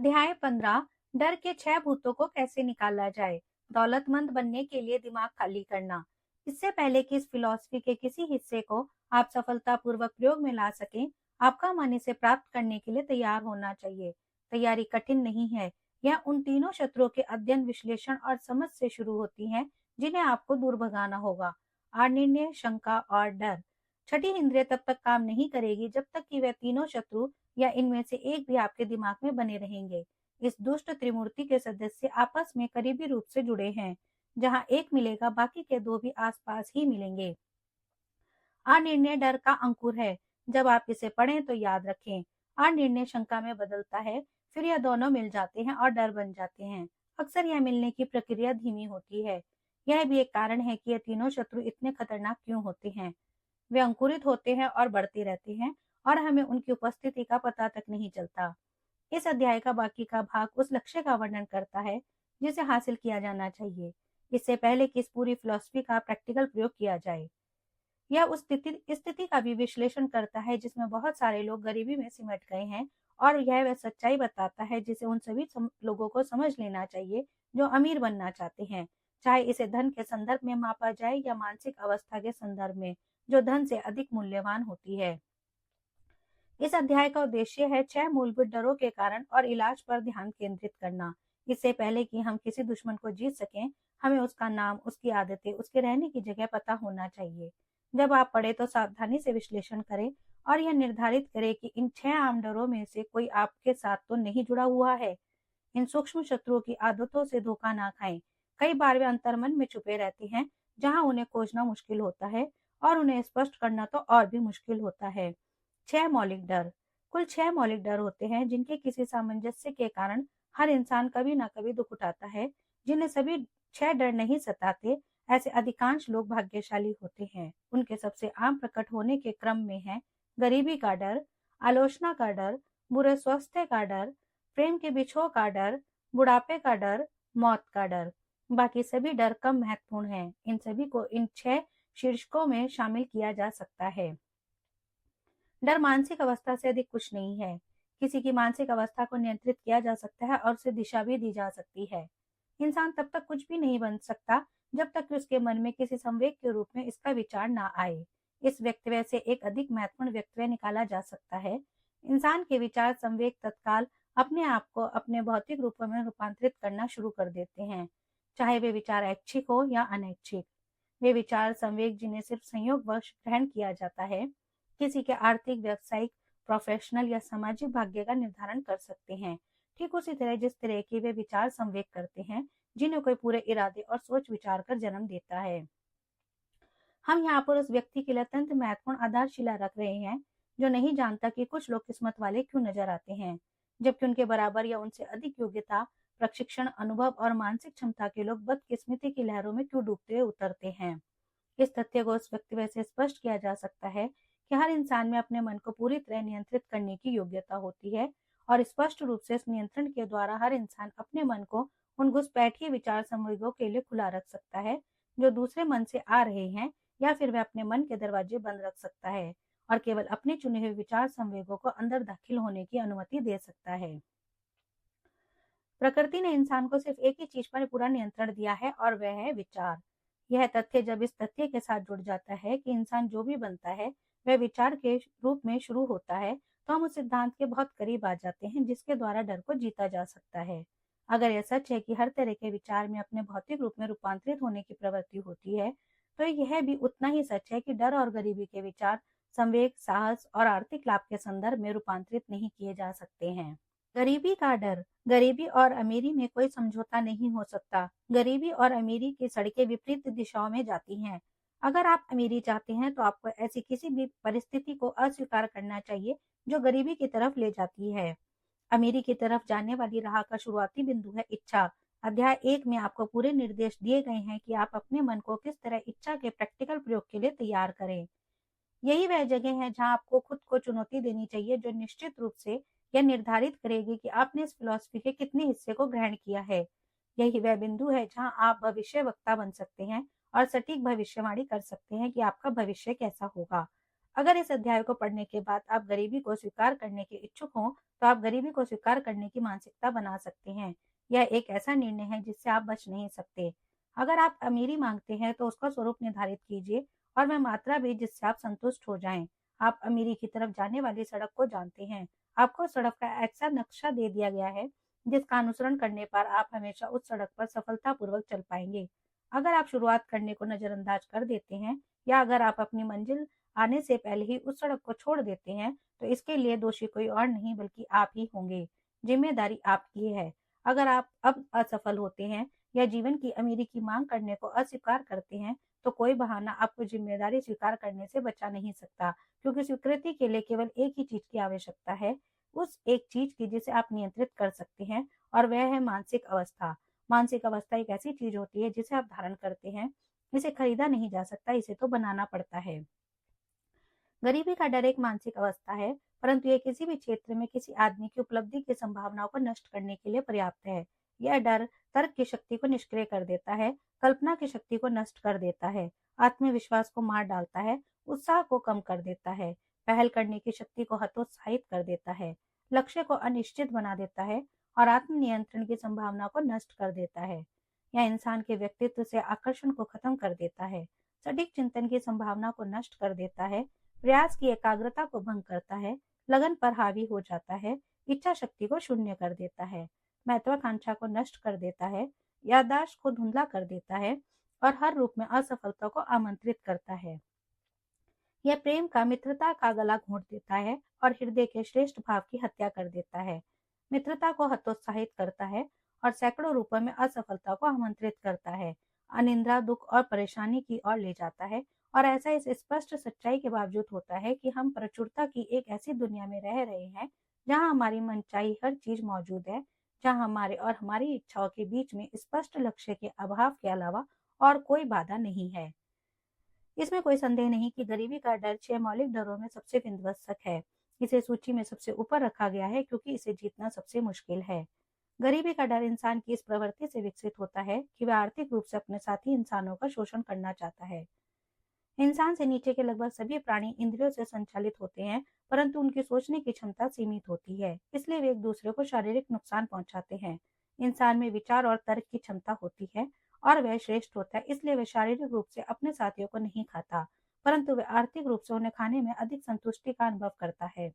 अध्याय 15। डर के 6 भूतों को कैसे निकाला जाए। दौलतमंद बनने के लिए दिमाग खाली करना। इससे पहले कि इस फिलॉसफी के किसी हिस्से को आप सफलतापूर्वक प्रयोग में ला सकें, आपका मन इसे प्राप्त करने के लिए तैयार होना चाहिए। तैयारी कठिन नहीं है। यह उन तीनों शत्रुओं के अध्ययन, विश्लेषण और समझ से शुरू होती है जिन्हें आपको दूर भगाना होगा। निर्णय, शंका और डर। छठी इंद्रिय तब तक काम नहीं करेगी जब तक कि वह तीनों शत्रु या इनमें से एक भी आपके दिमाग में बने रहेंगे। इस दुष्ट त्रिमूर्ति के सदस्य आपस में करीबी रूप से जुड़े हैं। जहां एक मिलेगा, बाकी के दो भी आसपास ही मिलेंगे। अनिर्णय डर का अंकुर है। जब आप इसे पढ़ें तो याद रखें, अनिर्णय शंका में बदलता है, फिर यह दोनों मिल जाते हैं और डर बन जाते हैं। अक्सर यह मिलने की प्रक्रिया धीमी होती है। यह भी एक कारण है कि ये तीनों शत्रु इतने खतरनाक क्यों होते हैं। वे अंकुरित होते हैं और बढ़ते रहते हैं और हमें उनकी उपस्थिति का पता तक नहीं चलता। इस अध्याय का बाकी का भाग उस लक्ष्य का वर्णन करता है जिसे हासिल किया जाना चाहिए, इससे पहले कि इस पूरी फिलॉसफी का प्रैक्टिकल प्रयोग किया जाए। यह उस स्थिति का भी विश्लेषण करता है जिसमें बहुत सारे लोग गरीबी में सिमट गए हैं, और यह वह सच्चाई बताता है जिसे उन सभी लोगों को समझ लेना चाहिए जो अमीर बनना चाहते हैं, चाहे इसे धन के संदर्भ में मापा जाए या मानसिक अवस्था के संदर्भ में, जो धन से अधिक मूल्यवान होती है। इस अध्याय का उद्देश्य है 6 मूलभूत डरों के कारण और इलाज पर ध्यान केंद्रित करना। इससे पहले कि हम किसी दुश्मन को जीत सकें, हमें उसका नाम, उसकी आदतें, उसके रहने की जगह पता होना चाहिए। जब आप पढ़े तो सावधानी से विश्लेषण करें और यह निर्धारित करें कि इन 6 आम डरों में से कोई आपके साथ तो नहीं जुड़ा हुआ है। इन सूक्ष्म शत्रुओं की आदतों से धोखा ना खाएं। कई बार वे अंतर्मन में छुपे रहते हैं, जहां उन्हें खोजना मुश्किल होता है, और उन्हें स्पष्ट करना तो और भी मुश्किल होता है। 6 मौलिक डर। कुल 6 मौलिक डर होते हैं जिनके किसी सामंजस्य के कारण हर इंसान कभी ना कभी दुख उठाता है। जिन्हें सभी 6 डर नहीं सताते, ऐसे अधिकांश लोग भाग्यशाली होते हैं। उनके सबसे आम प्रकट होने के क्रम में है गरीबी का डर, आलोचना का डर, बुरे स्वास्थ्य का डर, प्रेम के बिछोह का डर, बुढ़ापे का डर, मौत का डर। बाकी सभी डर कम महत्वपूर्ण हैं। इन सभी को इन 6 शीर्षकों में शामिल किया जा सकता है। डर मानसिक अवस्था से अधिक कुछ नहीं है। किसी की मानसिक अवस्था को नियंत्रित किया जा सकता है और उसे दिशा भी दी जा सकती है। इंसान तब तक कुछ भी नहीं बन सकता जब तक कि उसके मन में किसी संवेग के रूप में इसका विचार ना आए। इस व्यक्तित्व से एक अधिक महत्वपूर्ण व्यक्तित्व निकाला जा सकता है। इंसान के विचार संवेग तत्काल अपने आप को अपने भौतिक रूपों में रूपांतरित करना शुरू कर देते हैं, चाहे वे विचार ऐच्छिक हो या अनैच्छिक। वे विचार संवेग जिन्हें सिर्फ संयोगवश ग्रहण किया जाता है, किसी के आर्थिक, व्यावसायिक, प्रोफेशनल या सामाजिक भाग्य का निर्धारण कर सकते हैं। ठीक उसी तरह जिस तरह के वे विचार संवेग करते हैं जिन्हें कोई पूरे इरादे और सोच विचार कर जन्म देता है। हम यहाँ पर उस व्यक्ति के लिए अत्यंत महत्वपूर्ण आधारशिला रख रहे हैं जो नहीं जानता कि कुछ लोग किस्मत वाले क्यों नजर आते हैं, जबकि उनके बराबर या उनसे अधिक योग्यता, प्रशिक्षण, अनुभव और मानसिक क्षमता के लोग बदकिस्मती की लहरों में क्यों डूबते उतरते हैं। इस तथ्य को उस व्यक्ति से स्पष्ट किया जा सकता है कि हर इंसान में अपने मन को पूरी तरह नियंत्रित करने की योग्यता होती है, और स्पष्ट रूप से इस नियंत्रण के द्वारा हर इंसान अपने मन को उन घुसपैठिए विचार संवेगों के लिए खुला रख सकता है जो दूसरे मन से आ रहे हैं, या फिर वह अपने मन के दरवाजे बंद रख सकता है और केवल अपने चुने हुए विचार संवेगों को अंदर दाखिल होने की अनुमति दे सकता है। प्रकृति ने इंसान को सिर्फ एक ही चीज पर पूरा नियंत्रण दिया है, और वह है विचार। यह तथ्य जब इस तथ्य के साथ जुड़ जाता है कि इंसान जो भी बनता है वह विचार के रूप में शुरू होता है, तो हम उस सिद्धांत के बहुत करीब आ जाते हैं जिसके द्वारा डर को जीता जा सकता है। अगर यह सच है कि हर तरह के विचार में अपने भौतिक रूप में रूपांतरित होने की प्रवृत्ति होती है, तो यह भी उतना ही सच है कि डर और गरीबी के विचार संवेग, साहस और आर्थिक लाभ के संदर्भ में रूपांतरित नहीं किए जा सकते हैं। गरीबी का डर। गरीबी और अमीरी में कोई समझौता नहीं हो सकता। गरीबी और अमीरी की सड़कें विपरीत दिशाओं में जाती हैं। अगर आप अमीरी चाहते हैं तो आपको ऐसी किसी भी परिस्थिति को अस्वीकार करना चाहिए जो गरीबी की तरफ ले जाती है। अमीरी की तरफ जाने वाली राह का शुरुआती बिंदु है इच्छा। अध्याय 1 में आपको पूरे निर्देश दिए गए हैं कि आप अपने मन को किस तरह इच्छा के प्रैक्टिकल प्रयोग के लिए तैयार करें। यही वह जगह है जहां आपको खुद को चुनौती देनी चाहिए, जो निश्चित रूप से यह निर्धारित करेगी कि आपने इस फिलॉसफी के कितने हिस्से को ग्रहण किया है। यही वह बिंदु है जहां आप भविष्य वक्ता बन सकते हैं और सटीक भविष्यवाणी कर सकते हैं कि आपका भविष्य कैसा होगा। अगर इस अध्याय को पढ़ने के बाद आप गरीबी को स्वीकार करने के इच्छुक हों, तो आप गरीबी को स्वीकार करने की मानसिकता बना सकते हैं। यह एक ऐसा निर्णय है जिससे आप बच नहीं सकते। अगर आप अमीरी मांगते हैं तो उसका स्वरूप निर्धारित कीजिए और वह मात्रा भी जिससे आप संतुष्ट हो जाएं। आप अमीरी की तरफ जाने वाली सड़क को जानते हैं। आपको सड़क का ऐसा नक्शा दे दिया गया है जिसका अनुसरण करने पर आप हमेशा उस सड़क पर सफलतापूर्वक चल पाएंगे। अगर आप शुरुआत करने को नजरअंदाज कर देते हैं या अगर आप अपनी मंजिल आने से पहले ही उस सड़क को छोड़ देते हैं, तो इसके लिए दोषी कोई और नहीं बल्कि आप ही होंगे। जिम्मेदारी आपकी है। अगर आप अब असफल होते हैं या जीवन की अमीरी की मांग करने को अस्वीकार करते हैं, तो कोई बहाना आपको जिम्मेदारी स्वीकार करने से बचा नहीं सकता, क्योंकि स्वीकृति के लिए केवल एक ही चीज की आवश्यकता है, उस एक चीज की जिसे आप नियंत्रित कर सकते हैं, और वह है मानसिक अवस्था। मानसिक अवस्था एक ऐसी चीज होती है जिसे आप धारण करते हैं। इसे खरीदा नहीं जा सकता, इसे तो बनाना पड़ता है। गरीबी का डर एक मानसिक अवस्था है, परंतु यह किसी भी क्षेत्र में किसी आदमी की उपलब्धि की संभावनाओं को नष्ट करने के लिए पर्याप्त है। यह डर तर्क की शक्ति को निष्क्रिय कर देता है, कल्पना की शक्ति को नष्ट कर देता है, आत्मविश्वास को मार डालता है, उत्साह को कम कर देता है, पहल करने की शक्ति को हतोत्साहित कर देता है, लक्ष्य को अनिश्चित बना देता है और आत्मनियंत्रण की संभावना को नष्ट कर देता है। यह इंसान के व्यक्तित्व से आकर्षण को खत्म कर देता है, सटीक चिंतन की संभावना को नष्ट कर देता है, प्रयास की एकाग्रता को भंग करता है, लगन पर हावी हो जाता है, इच्छा शक्ति को शून्य कर देता है, महत्वाकांक्षा को नष्ट कर देता है, याददाश्त को धुंधला कर देता है और हर रूप में असफलता को आमंत्रित करता है। यह प्रेम का मित्रता का गला घोंट देता है और हृदय के श्रेष्ठ भाव की हत्या कर देता है। मित्रता को हतोत्साहित करता है और सैकड़ों रूपों में असफलता को आमंत्रित करता है, अनिंद्रा, दुख और परेशानी की ओर ले जाता है। और ऐसा इस स्पष्ट सच्चाई के बावजूद होता है कि हम प्रचुरता की एक ऐसी दुनिया में रह रहे हैं जहां हमारी मनचाही हर चीज मौजूद है, जहां हमारे और हमारी इच्छाओं के बीच में स्पष्ट लक्ष्य के अभाव के अलावा और कोई बाधा नहीं है। इसमें कोई संदेह नहीं कि गरीबी का डर 6 मौलिक डरों में सबसे विध्वंसक है। इसे सूची में सबसे ऊपर रखा गया है क्योंकि इसे जीतना सबसे मुश्किल है। गरीबी का डर इंसान की इस प्रवृत्ति से विकसित होता है कि वह आर्थिक रूप से अपने साथी इंसानों का शोषण करना चाहता है। इंसान से नीचे के लगभग सभी प्राणी इंद्रियों से संचालित होते हैं, परंतु उनकी सोचने की क्षमता सीमित होती है, इसलिए वे एक दूसरे को शारीरिक नुकसान पहुंचाते हैं। इंसान में विचार और तर्क की क्षमता होती है और वह श्रेष्ठ होता है, इसलिए वह शारीरिक रूप से अपने साथियों को नहीं खाता, परंतु वह आर्थिक रूप से उन्हें खाने में अधिक संतुष्टि का अनुभव करता है।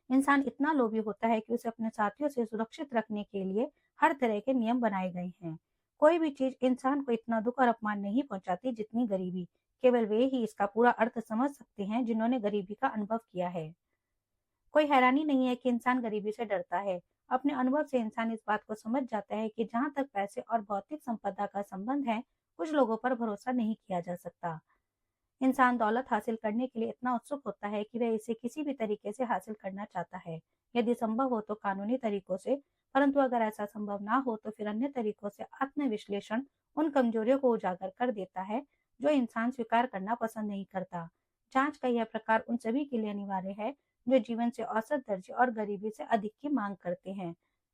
इंसान इतना लोभी होता है कि उसे अपने साथियों से सुरक्षित रखने के लिए हर तरह के नियम बनाए गए हैं। कोई भी चीज इंसान को इतना दुख और अपमान नहीं पहुंचाती जितनी गरीबी। केवल वे ही इसका पूरा अर्थ समझ सकते हैं जिन्होंने गरीबी का अनुभव किया है। कोई हैरानी नहीं है कि इंसान गरीबी से डरता है। अपने अनुभव से इंसान इस बात को समझ जाता है कि जहां तक पैसे और भौतिक संपदा का संबंध है, कुछ लोगों पर भरोसा नहीं किया जा सकता। इंसान दौलत हासिल करने के लिए इतना उत्सुक होता है कि वह इसे किसी भी तरीके से हासिल करना चाहता है, यदि संभव हो तो कानूनी तरीकों से, परंतु अगर ऐसा संभव ना हो तो फिर अन्य तरीकों से। आत्मविश्लेषण उन कमजोरियों को उजागर कर देता है जो इंसान स्वीकार करना पसंद नहीं करता। जांच का यह प्रकार उन सभी के लिए अनिवार्य है जो जीवन से औसत दर्जे और गरीबी से अधिक की मांग करते हैं।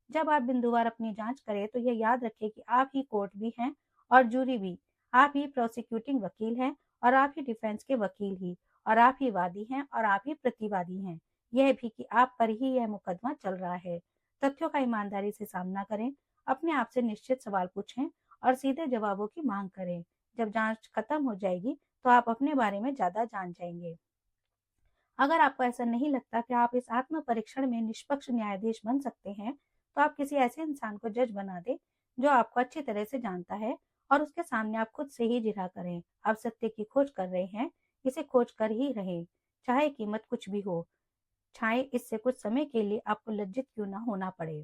जब आप बिंदुवार अपनी जांच करें तो यह याद रखें कि आप ही कोर्ट भी हैं और जूरी भी, आप ही प्रोसिक्यूटिंग वकील हैं और आप ही डिफेंस के वकील ही, और आप ही वादी हैं और आप ही प्रतिवादी हैं। यह भी कि आप पर ही यह मुकदमा चल रहा है। तथ्यों का ईमानदारी से सामना करें, अपने आप से निश्चित सवाल पूछें और सीधे जवाबों की मांग करें। जब जांच खत्म हो जाएगी तो आप अपने बारे में ज्यादा जान जाएंगे। अगर आपको ऐसा नहीं लगता कि आप इस आत्म परीक्षण में निष्पक्ष न्यायाधीश बन सकते हैं, तो आप किसी ऐसे इंसान को जज बना दें जो आपको अच्छी तरह से जानता है और उसके सामने आप खुद से ही जिरह करें। आप सत्य की खोज कर रहे हैं, इसे खोज कर ही रहें, चाहे कीमत कुछ भी हो, चाहे इससे कुछ समय के लिए आपको लज्जित क्यों ना होना पड़े।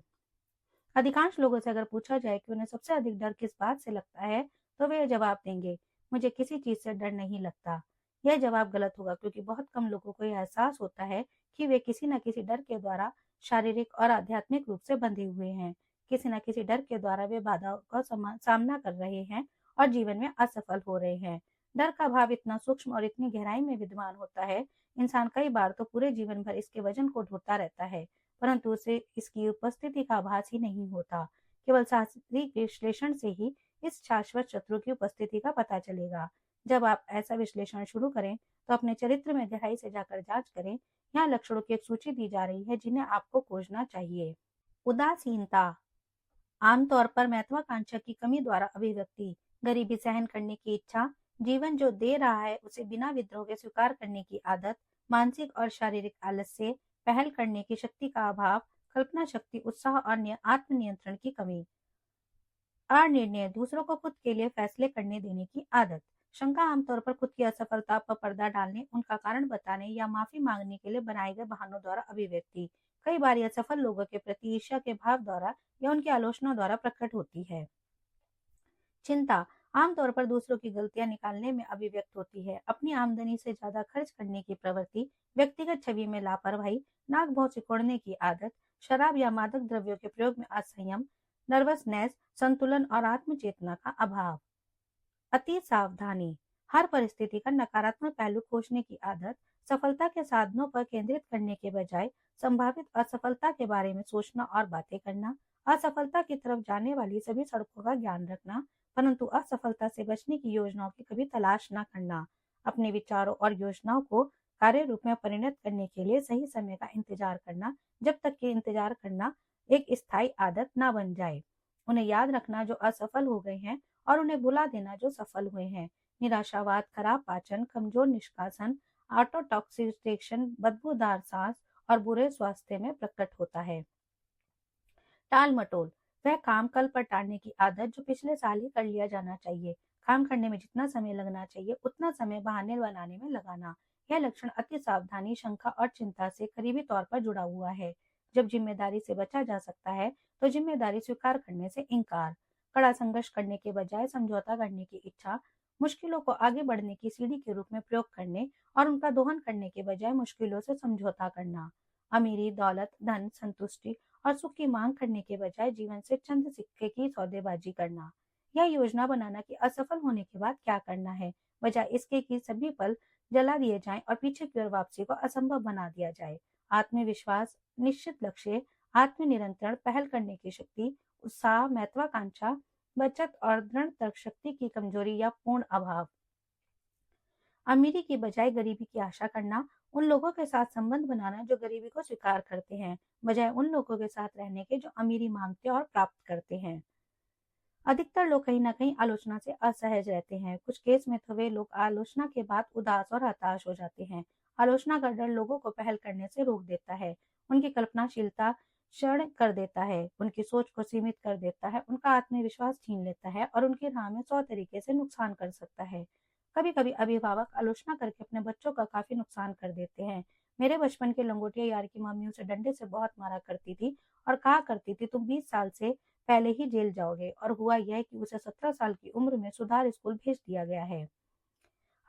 अधिकांश लोगों से अगर पूछा जाए कि उन्हें सबसे अधिक डर किस बात से लगता है, तो वे जवाब देंगे, मुझे किसी चीज से डर नहीं लगता। यह जवाब गलत होगा, क्योंकि बहुत कम लोगों को यह एहसास होता है कि वे किसी न किसी डर के द्वारा शारीरिक और आध्यात्मिक रूप से बंधे हुए हैं। किसी न किसी डर के द्वारा वे बाधाओं का सामना कर रहे हैं और जीवन में असफल हो रहे हैं। डर का भाव इतना सूक्ष्म और इतनी गहराई में विद्यमान होता है, इंसान कई बार तो पूरे जीवन भर इसके वजन को ढूंढता रहता है, परंतु उसे इसकी उपस्थिति का आभास ही नहीं होता। केवल शास्त्रीय विश्लेषण से ही इस शाश्वत शत्रु की उपस्थिति का पता चलेगा। जब आप ऐसा विश्लेषण शुरू करें तो अपने चरित्र में गहराई से जाकर जांच करें। यहाँ लक्षणों की एक सूची दी जा रही है जिन्हें आपको खोजना चाहिए। उदासीनता आमतौर पर महत्वाकांक्षा की कमी द्वारा अभिव्यक्ति, गरीबी सहन करने की इच्छा, जीवन जो दे रहा है उसे बिना विद्रोह के स्वीकार करने की आदत, मानसिक और शारीरिक आलस्य, पहल करने की शक्ति का अभाव, कल्पना शक्ति, उत्साह और आत्मनियंत्रण की कमी, अनिर्णय, दूसरों को खुद के लिए फैसले करने देने की आदत, शंका आमतौर पर खुद की असफलता पर पर्दा डालने, उनका कारण बताने या माफी मांगने के लिए बनाए गए बहानों द्वारा अभिव्यक्ति, कई बार असफल लोगों के प्रति ईर्ष्या के भाव द्वारा या उनकी आलोचना द्वारा प्रकट होती है। चिंता आमतौर पर दूसरों की गलतियां निकालने में अभिव्यक्त होती है। अपनी आमदनी से ज्यादा खर्च करने की प्रवृत्ति, व्यक्तिगत छवि में लापरवाही, नाक भौं सिकोड़ने की आदत, शराब या मादक द्रव्यों के प्रयोग में असंयम, नर्वसनेस, संतुलन और आत्मचेतना का अभाव। अति सावधानी हर परिस्थिति का नकारात्मक पहलू खोजने की आदत, सफलता के साधनों पर केंद्रित करने के बजाय संभावित असफलता के बारे में सोचना और बातें करना, असफलता की तरफ जाने वाली सभी सड़कों का ज्ञान रखना परंतु असफलता से बचने की योजनाओं की कभी तलाश न करना, अपने विचारों और योजनाओं को कार्य रूप में परिणत करने के लिए सही समय का इंतजार करना जब तक कि इंतजार करना एक स्थायी आदत न बन जाए, उन्हें याद रखना जो असफल हो गए हैं और उन्हें भुला देना जो सफल हुए हैं, निराशावाद, खराब पाचन, कमजोर निष्कासन, ऑटोटॉक्सिकेशन, बदबूदार सांस और बुरे स्वास्थ्य में प्रकट होता है। टाल मटोल वह काम कल पर टालने की आदत जो पिछले साल ही कर लिया जाना चाहिए। काम करने में जितना समय लगना चाहिए उतना समय बहाने बनाने में लगाना। यह लक्षण अति सावधानी, शंका और चिंता से करीबी तौर पर जुड़ा हुआ है। जब जिम्मेदारी से बचा जा सकता है तो जिम्मेदारी स्वीकार करने से इनकार, कड़ा संघर्ष करने के बजाय समझौता करने की इच्छा, मुश्किलों को आगे बढ़ने की सीढ़ी के रूप में प्रयोग करने और उनका दोहन करने के बजाय मुश्किलों से समझौता करना, अमीरी, दौलत, धन, संतुष्टि और सुख की मांग करने के बजाय जीवन से चंद सिक्के की सौदेबाजी करना, यह योजना बनाना कि असफल होने के बाद क्या करना है, बजाय इसके कि सभी पल जला दिए जाएं और पीछे की ओर वापसी को असंभव बना दिया जाए। आत्मविश्वास, निश्चित लक्ष्य, आत्मनियंत्रण, पहल करने की शक्ति, उत्साह, महत्वाकांक्षा, बचत और दृढ़ तर्क शक्ति की कमजोरी या पूर्ण अभाव। अमीरी की बजाय गरीबी की आशा करना, उन लोगों के साथ संबंध बनाना जो गरीबी को स्वीकार करते हैं बजाय उन लोगों के साथ रहने के जो अमीरी मांगते और प्राप्त करते हैं। अधिकतर लोग कहीं न कहीं आलोचना से असहज रहते हैं। कुछ केस में तो वे लोग आलोचना के बाद उदास और हताश हो जाते हैं। आलोचना का डर लोगों को पहल करने से रोक देता है, उनकी कल्पनाशीलता क्षण कर देता है, उनकी सोच को सीमित कर देता है, उनका आत्मविश्वास छीन लेता है और उनकी राह में 100 तरीके से नुकसान कर सकता है। कभी कभी अभिभावक आलोचना करके अपने बच्चों का काफी नुकसान कर देते हैं। मेरे बचपन के लंगोटिया यार की मम्मी उसे डंडे से बहुत मारा करती थी और कहा करती थी तुम 20 साल से पहले ही जेल जाओगे, और हुआ यह कि उसे 17 साल की उम्र में सुधार स्कूल भेज दिया गया है।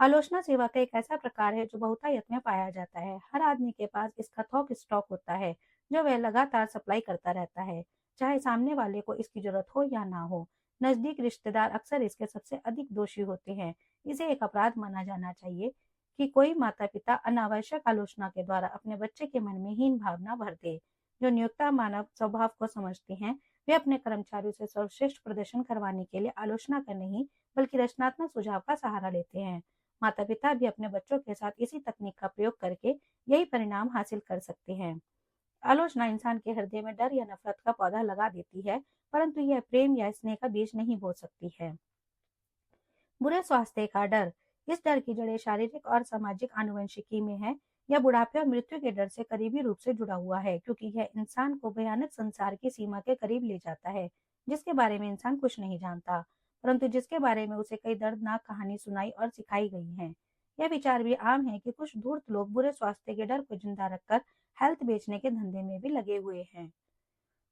आलोचना सेवा का एक ऐसा प्रकार है जो बहुतायत में पाया जाता है। हर आदमी के पास इसका थोक स्टॉक होता है जो वह लगातार सप्लाई करता रहता है, चाहे सामने वाले को इसकी जरूरत हो या ना हो। नजदीक रिश्तेदार अक्सर इसके सबसे अधिक दोषी होते हैं। इसे एक अपराध माना जाना चाहिए कि कोई माता पिता अनावश्यक आलोचना के द्वारा अपने बच्चे के मन में हीन भावना भर दे। जो नियोक्ता मानव स्वभाव को समझते हैं वे अपने कर्मचारियों से सर्वश्रेष्ठ प्रदर्शन करवाने के लिए आलोचना का नहीं बल्कि रचनात्मक सुझाव का सहारा लेते हैं। माता पिता भी अपने बच्चों के साथ इसी तकनीक का प्रयोग करके यही परिणाम हासिल कर सकते हैं। आलोचना इंसान के हृदय में डर या नफरत का पौधा लगा देती है परंतु यह प्रेम या स्नेह का बीज नहीं बो सकती है। बुरे स्वास्थ्य का डर, इस डर की जड़ें शारीरिक और सामाजिक आनुवंशिकी में है। यह बुढ़ापे और मृत्यु के डर से करीबी रूप से जुड़ा हुआ है क्योंकि यह इंसान को भयानक संसार की सीमा के करीब ले जाता है जिसके बारे में इंसान कुछ नहीं जानता परंतु जिसके बारे में उसे कई दर्दनाक कहानी सुनाई और सिखाई गई है। यह विचार भी आम है कि कुछ धूर्त लोग बुरे स्वास्थ्य के डर को जिंदा रखकर हेल्थ बेचने के धंधे में भी लगे हुए हैं।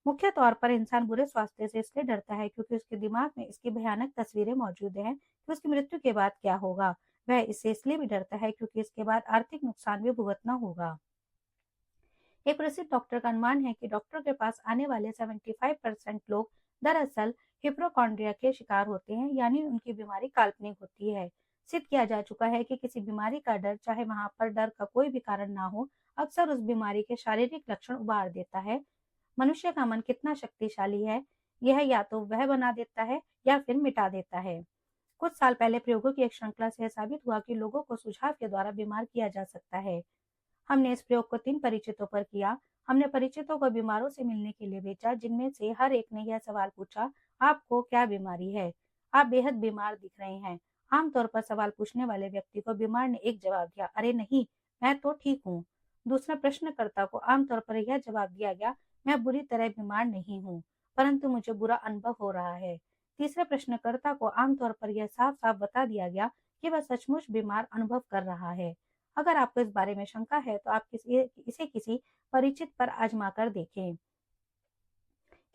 मुख्य तौर पर इंसान बुरे स्वास्थ्य से इसलिए डरता है क्योंकि उसके दिमाग में इसकी भयानक तस्वीरें मौजूद हैं कि उसकी मृत्यु के बाद क्या होगा। वह इससे इसलिए भी डरता है क्योंकि इसके बाद आर्थिक नुकसान भी भुगतना होगा। एक प्रसिद्ध डॉक्टर का अनुमान है कि डॉक्टर के पास आने वाले 75% लोग दरअसल हिप्रोकॉन्ड्रिया के शिकार होते हैं, यानी उनकी बीमारी काल्पनिक होती है। सिद्ध किया जा चुका है कि किसी बीमारी का डर, चाहे वहां पर डर का कोई भी कारण ना हो, अक्सर उस बीमारी के शारीरिक लक्षण उभार देता है। मनुष्य का मन कितना शक्तिशाली है, यह या तो वह बना देता है या फिर मिटा देता है। कुछ साल पहले प्रयोगों की एक श्रृंखला से यह साबित हुआ कि लोगों को सुझाव के द्वारा बीमार किया जा सकता है। हमने इस प्रयोग को 3 परिचितों पर किया। हमने परिचितों को बीमारों से मिलने के लिए भेजा, जिनमें से हर एक ने यह सवाल पूछा, आपको क्या बीमारी है? आप बेहद बीमार दिख रहे हैं। आमतौर पर सवाल पूछने वाले व्यक्ति को बीमार ने एक जवाब दिया, अरे नहीं, मैं तो ठीक हूँ। दूसरा प्रश्नकर्ता को आमतौर पर यह जवाब दिया गया, मैं बुरी तरह बीमार नहीं हूँ, परंतु मुझे बुरा अनुभव हो रहा है। तीसरे प्रश्नकर्ता को आमतौर पर यह साफ-साफ बता दिया गया कि वह सचमुच बीमार अनुभव कर रहा है। अगर आपको इस बारे में शंका है, तो आप इसे किसी परिचित पर आजमा कर देखें।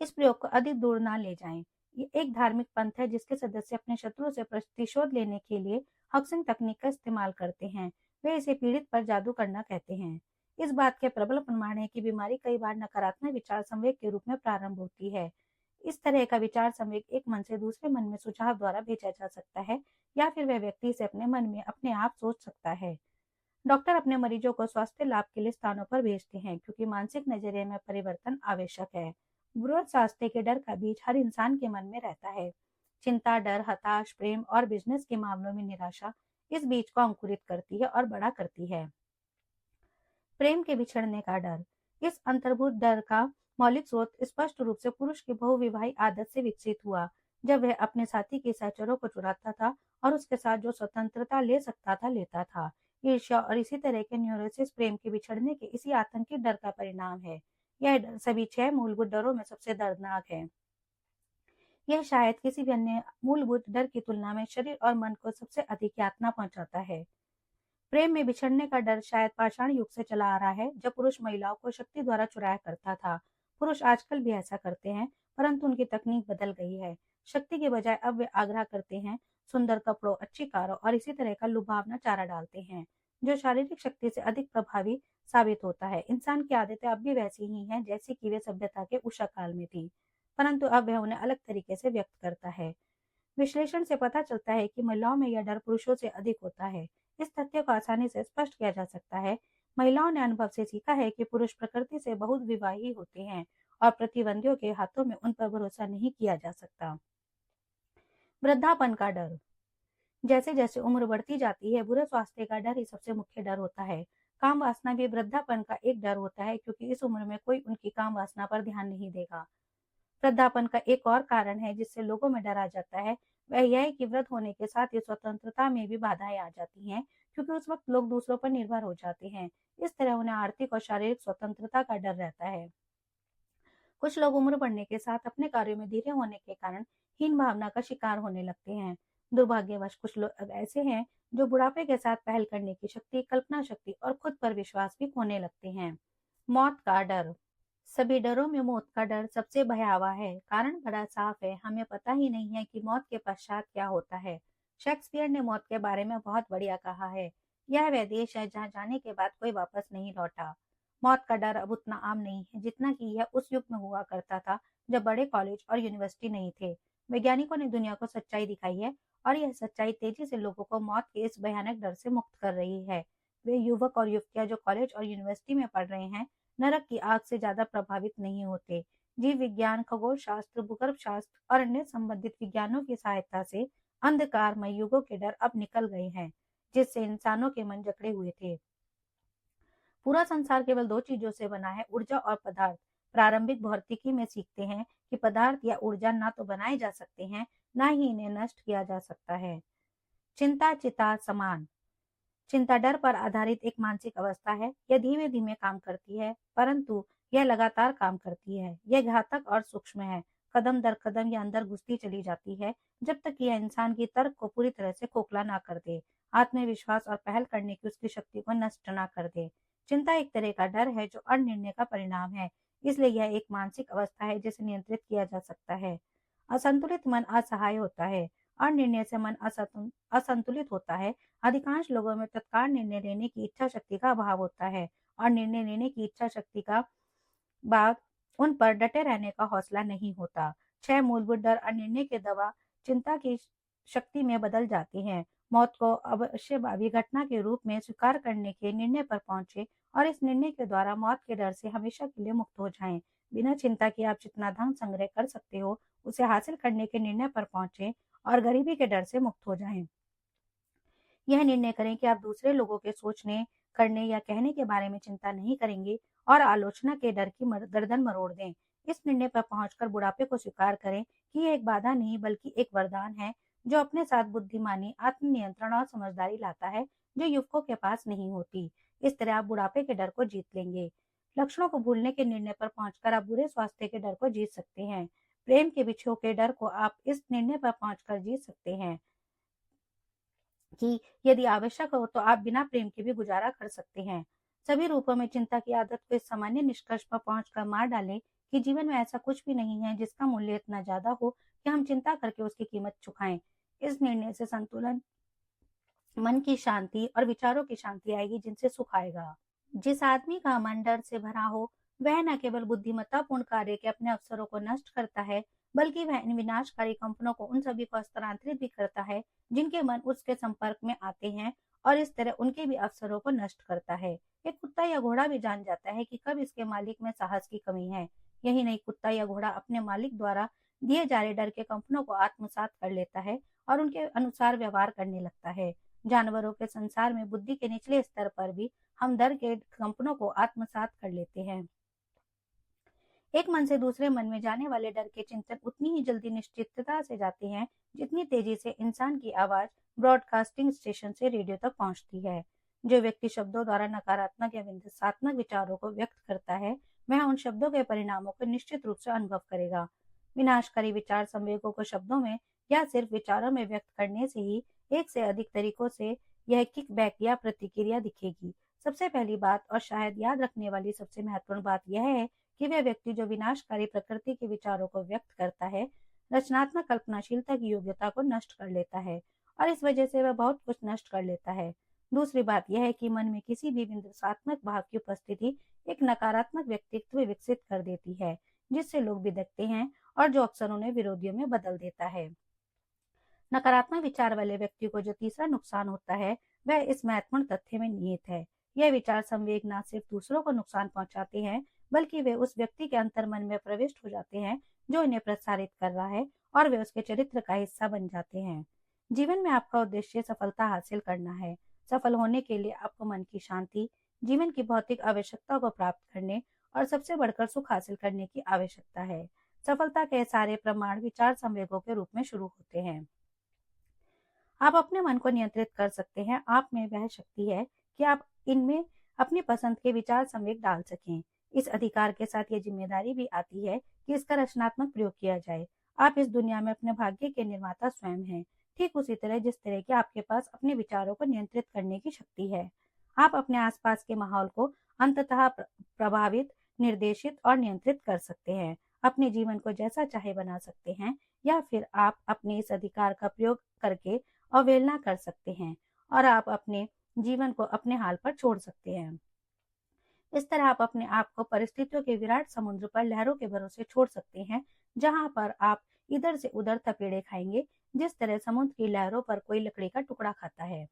इस प्रयोग को अधिक दूर न ले जाएं। ये एक धार्मिक पंथ है जिसके सदस्य अपने शत्रुओं से प्रतिशोध लेने के लिए हक्सिंग तकनीक का इस्तेमाल करते हैं। वे इसे पीड़ित पर जादू करना कहते हैं। इस बात के प्रबल प्रमाण है कि बीमारी कई बार नकारात्मक विचार संवेग के रूप में प्रारंभ होती है। इस तरह का विचार संवेग एक मन से दूसरे मन में सुझाव द्वारा भेजा जा सकता है, या फिर वह व्यक्ति इसे अपने मन में अपने आप सोच सकता है। डॉक्टर अपने मरीजों को स्वास्थ्य लाभ के लिए स्थानों पर भेजते हैं, क्योंकि मानसिक नजरिए में परिवर्तन आवश्यक है। बुरे स्वास्थ्य के डर का बीज हर इंसान के मन में रहता है। चिंता, डर, हताश, प्रेम और बिजनेस के मामलों में निराशा इस बीज को अंकुरित करती है और बड़ा करती है। प्रेम के बिछड़ने का डर। इस अंतर्भूत डर का मौलिक स्रोत स्पष्ट रूप से पुरुष की बहुविवाही आदत से विकसित हुआ, जब वह अपने साथी के सहचरों को चुराता था और उसके साथ जो स्वतंत्रता ले सकता था लेता था। ईर्ष्या और इसी तरह के न्यूरोसिस प्रेम के बिछड़ने के इसी आतंकी डर का परिणाम है। यह डर सभी 6 मूलभूत डरों में सबसे दर्दनाक है। यह शायद किसी भी अन्य मूलभूत डर की तुलना में शरीर और मन को सबसे अधिक यातना पहुंचाता है। प्रेम में बिछड़ने का डर शायद पाषाण युग से चला आ रहा है, जब पुरुष महिलाओं को शक्ति द्वारा चुराया करता था। पुरुष आजकल भी ऐसा करते हैं, परंतु उनकी तकनीक बदल गई है। शक्ति के बजाय अब वे आग्रह करते हैं, सुंदर कपड़ों, अच्छी कारों और इसी तरह का लुभावना चारा डालते हैं, जो शारीरिक शक्ति से अधिक प्रभावी साबित होता है। इंसान की आदतें अब भी वैसी ही हैं जैसी कि वे सभ्यता के उषा काल में थी, परंतु अब वह उन्हें अलग तरीके से व्यक्त करता है। विश्लेषण से पता चलता है कि महिलाओं में यह डर पुरुषों से अधिक होता है। इस तथ्य को आसानी से स्पष्ट किया जा सकता है। महिलाओं ने अनुभव से सीखा है कि पुरुष प्रकृति से बहुत विवाही होते हैं और प्रतिद्वंदियों के हाथों में उन पर भरोसा नहीं किया जा सकता। वृद्धापन का डर। जैसे जैसे उम्र बढ़ती जाती है, बुरे स्वास्थ्य का डर ही सबसे मुख्य डर होता है। काम वासना भी वृद्धापन का एक डर होता है, क्योंकि इस उम्र में कोई उनकी काम वासना पर ध्यान नहीं देगा। वृद्धापन का एक और कारण है जिससे लोगों में डर आ जाता है, वह यह है कि वृद्ध होने के साथ ही स्वतंत्रता में भी बाधाएं आ जाती हैं, क्योंकि उस वक्त लोग दूसरों पर निर्भर हो जाते हैं। इस तरह उन्हें आर्थिक और शारीरिक स्वतंत्रता का डर रहता है। कुछ लोग उम्र बढ़ने के साथ अपने कार्यों में धीरे होने के कारण हीन भावना का शिकार होने लगते हैं। दुर्भाग्यवश कुछ लोग अब ऐसे हैं जो बुढ़ापे के साथ पहल करने की शक्ति, कल्पना शक्ति और खुद पर विश्वास भी खोने लगते हैं। मौत का डर। सभी डरों में मौत का डर सबसे भयावह है। कारण बड़ा साफ है, हमें पता ही नहीं है कि मौत के पश्चात क्या होता है। शेक्सपियर ने मौत के बारे में बहुत बढ़िया कहा है, यह वह देश है जहाँ जाने के बाद कोई वापस नहीं लौटा। मौत का डर अब उतना आम नहीं है जितना कि यह उस युग में हुआ करता था, जब बड़े कॉलेज और यूनिवर्सिटी नहीं थे। वैज्ञानिकों ने दुनिया को सच्चाई दिखाई है, और यह सच्चाई तेजी से लोगों को मौत के इस भयानक डर से मुक्त कर रही है। वे युवक और युवतियां जो कॉलेज और यूनिवर्सिटी में पढ़ रहे हैं, नरक की आग से ज्यादा प्रभावित नहीं होते। जीव विज्ञान, खगोल शास्त्र, भूगर्भ शास्त्र और अन्य संबंधित विज्ञानों की सहायता से अंधकारमय युगों के डर अब निकल गए हैं, जिससे इंसानों के मन जकड़े हुए थे। पूरा संसार केवल 2 चीजों से बना है, ऊर्जा और पदार्थ। प्रारंभिक भौतिकी में सीखते हैं कि पदार्थ या ऊर्जा ना तो बनाए जा सकते हैं, ना ही इन्हें नष्ट किया जा सकता है। चिंता चिता समान। चिंता डर पर आधारित एक मानसिक अवस्था है। यह धीमे धीमे काम करती है, परंतु यह लगातार काम करती है। यह घातक और सूक्ष्म है। कदम दर कदम यह अंदर घुसती चली जाती है, जब तक कि यह इंसान की तर्क को पूरी तरह से खोखला ना कर दे, आत्मविश्वास और पहल करने की उसकी शक्ति को नष्ट ना कर दे। चिंता एक तरह का डर है जो अनिर्णय का परिणाम है, इसलिए यह एक मानसिक अवस्था है जिसे नियंत्रित किया जा सकता है। असंतुलित मन असहाय होता है। अनिर्णय से मन असंतुलित होता है। अधिकांश लोगों में तत्काल निर्णय लेने की इच्छा शक्ति का अभाव होता है, और निर्णय लेने की इच्छा शक्ति का बाद उन पर डटे रहने का हौसला नहीं होता। 6 मूलभूत डर अनिर्णय के दवा चिंता की शक्ति में बदल जाते हैं। मौत को अवश्यभावी घटना के रूप में स्वीकार करने के निर्णय पर पहुंचे, और इस निर्णय के द्वारा मौत के डर से हमेशा के लिए मुक्त हो जाएं। बिना चिंता के आप जितना धन संग्रह कर सकते हो, उसे हासिल करने के निर्णय पर पहुंचे, और गरीबी के डर से मुक्त हो जाएं। यह निर्णय करें कि आप दूसरे लोगों के सोचने, करने या कहने के बारे में चिंता नहीं करेंगे और आलोचना के डर की गर्दन मरोड़ दें। इस निर्णय पर पहुंचकर बुढ़ापे को स्वीकार करें कि यह एक बाधा नहीं बल्कि एक वरदान है जो अपने साथ बुद्धिमानी, आत्मनियंत्रण और समझदारी लाता है जो युवकों के पास नहीं होती। इस तरह आप बुढ़ापे के डर को जीत लेंगे। लक्षणों को भूलने के निर्णय पर पहुंचकर आप बुरे स्वास्थ्य के डर को जीत सकते हैं। प्रेम के बिछोह के डर को आप इस निर्णय पर पहुंचकर जीत सकते हैं कि यदि आवश्यक हो तो आप बिना प्रेम के भी गुजारा कर सकते हैं। सभी रूपों में चिंता की आदत को इस सामान्य निष्कर्ष पर पहुंचकर मार डालें कि जीवन में ऐसा कुछ भी नहीं है जिसका मूल्य इतना ज्यादा हो कि हम चिंता करके उसकी कीमत चुकाएं। इस निर्णय से संतुलन, मन की शांति और विचारों की शांति आएगी जिनसे सुख आएगा। जिस आदमी का मन डर से भरा हो वह न केवल बुद्धिमत्तापूर्ण कार्य के अपने अवसरों को नष्ट करता है बल्कि वह इन विनाशकारी कंपनों को उन सभी को स्थानांतरित भी करता है जिनके मन उसके संपर्क में आते हैं और इस तरह उनके भी अवसरों को नष्ट करता है। एक कुत्ता या घोड़ा भी जान जाता है कि कब इसके मालिक में साहस की कमी है। यही नहीं, कुत्ता या घोड़ा अपने मालिक द्वारा दिए जा रहे डर के कंपनों को आत्मसात कर लेता है और उनके अनुसार व्यवहार करने लगता है। जानवरों के संसार में बुद्धि के निचले स्तर पर भी हम डर के कंपनों को आत्मसात कर लेते हैं। एक मन से दूसरे मन में जाने वाले डर के चिंतन उतनी ही जल्दी निश्चितता से जाते हैं जितनी तेजी से इंसान की आवाज ब्रॉडकास्टिंग स्टेशन से रेडियो तक पहुंचती है। जो व्यक्ति शब्दों द्वारा नकारात्मक या विध्वंसात्मक विचारों को व्यक्त करता है वह उन शब्दों के परिणामों को निश्चित रूप से अनुभव करेगा। विनाशकारी विचार संवेगों को शब्दों में या सिर्फ विचारों में व्यक्त करने से ही एक से अधिक तरीकों से यह किकबैक या प्रतिक्रिया दिखेगी। सबसे पहली बात और शायद याद रखने वाली सबसे महत्वपूर्ण बात यह है कि वह व्यक्ति जो विनाशकारी प्रकृति के विचारों को व्यक्त करता है रचनात्मक कल्पनाशीलता की योग्यता को नष्ट कर लेता है और इस वजह से वह बहुत कुछ नष्ट कर लेता है। दूसरी बात यह है कि मन में किसी भी विध्वंसात्मक भाव की उपस्थिति एक नकारात्मक व्यक्तित्व विकसित कर देती है जिससे लोग बिदकते हैं और जो अक्सर उन्हें विरोधियों में बदल देता है। नकारात्मक विचार वाले व्यक्ति को जो तीसरा नुकसान होता है वह इस महत्वपूर्ण तथ्य में निहित है। यह विचार संवेग न सिर्फ दूसरों को नुकसान पहुंचाते हैं बल्कि वे उस व्यक्ति के अंतर्मन में प्रविष्ट हो जाते हैं जो इन्हें प्रसारित कर रहा है और वे उसके चरित्र का हिस्सा बन जाते हैं। जीवन में आपका उद्देश्य सफलता हासिल करना है। सफल होने के लिए आपको मन की शांति, जीवन की भौतिक आवश्यकता को प्राप्त करने और सबसे बढ़कर सुख हासिल करने की आवश्यकता है। सफलता के सारे प्रमाण विचार संवेगों के रूप में शुरू होते हैं। आप अपने मन को नियंत्रित कर सकते हैं। आप में वह शक्ति है कि आप इनमें अपनी पसंद के विचार संवेग डाल सकें। इस अधिकार के साथ ये जिम्मेदारी भी आती है कि इसका रचनात्मक प्रयोग किया जाए। आप इस दुनिया में अपने भाग्य के निर्माता स्वयं हैं, ठीक उसी तरह जिस तरह की आपके पास अपने विचारों को नियंत्रित करने की शक्ति है। आप अपने आसपास के माहौल को अंततः प्रभावित, निर्देशित और नियंत्रित कर सकते हैं। अपने जीवन को जैसा चाहे बना सकते हैं या फिर आप अपने इस अधिकार का प्रयोग करके अवहेलना कर सकते हैं और आप अपने जीवन को अपने हाल पर छोड़ सकते हैं। इस तरह आप अपने आप को परिस्थितियों के विराट समुद्र पर लहरों के भरोसे छोड़ सकते हैं जहां पर आप इधर से उधर थपेड़े खाएंगे जिस तरह समुद्र की लहरों पर कोई लकड़ी का टुकड़ा खाता है।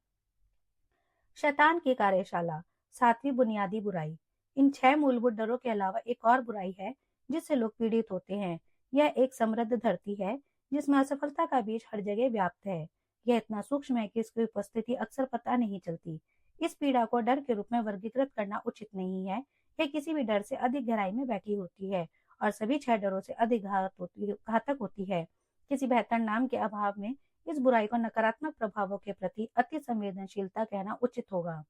शैतान की कार्यशाला, सातवीं बुनियादी बुराई। इन 6 मूलभूत डरों के अलावा एक और बुराई है जिससे लोग पीड़ित होते हैं। यह एक समृद्ध धरती है जिसमें असफलता का बीज हर जगह व्याप्त है। यह इतना सूक्ष्म है कि इसकी उपस्थिति अक्सर पता नहीं चलती। इस पीड़ा को डर के रूप में वर्गीकृत करना उचित नहीं है। यह किसी भी डर से अधिक गहराई में बैठी होती है और सभी 6 डरों से अधिक घातक होती है। किसी बेहतर नाम के अभाव में इस बुराई को नकारात्मक प्रभावों के प्रति अति संवेदनशीलता कहना उचित होगा।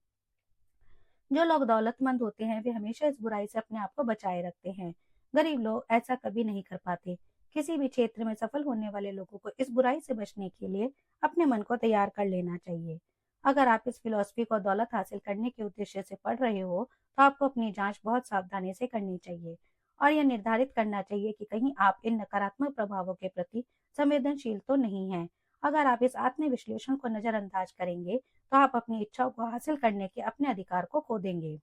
जो लोग दौलतमंद होते हैं वे हमेशा इस बुराई से अपने आप को बचाए रखते हैं। गरीब लोग ऐसा कभी नहीं कर पाते। किसी भी क्षेत्र में सफल होने वाले लोगों को इस बुराई से बचने के लिए अपने मन को तैयार कर लेना चाहिए। अगर आप इस फिलॉसफी को दौलत हासिल करने के उद्देश्य से पढ़ रहे हो तो आपको अपनी जांच बहुत सावधानी से करनी चाहिए और यह निर्धारित करना चाहिए कि कहीं आप इन नकारात्मक प्रभावों के प्रति संवेदनशील तो नहीं हैं। अगर आप इस आत्म विश्लेषण को नजरअंदाज करेंगे तो आप अपनी इच्छाओं को हासिल करने के अपने अधिकार को खो देंगे।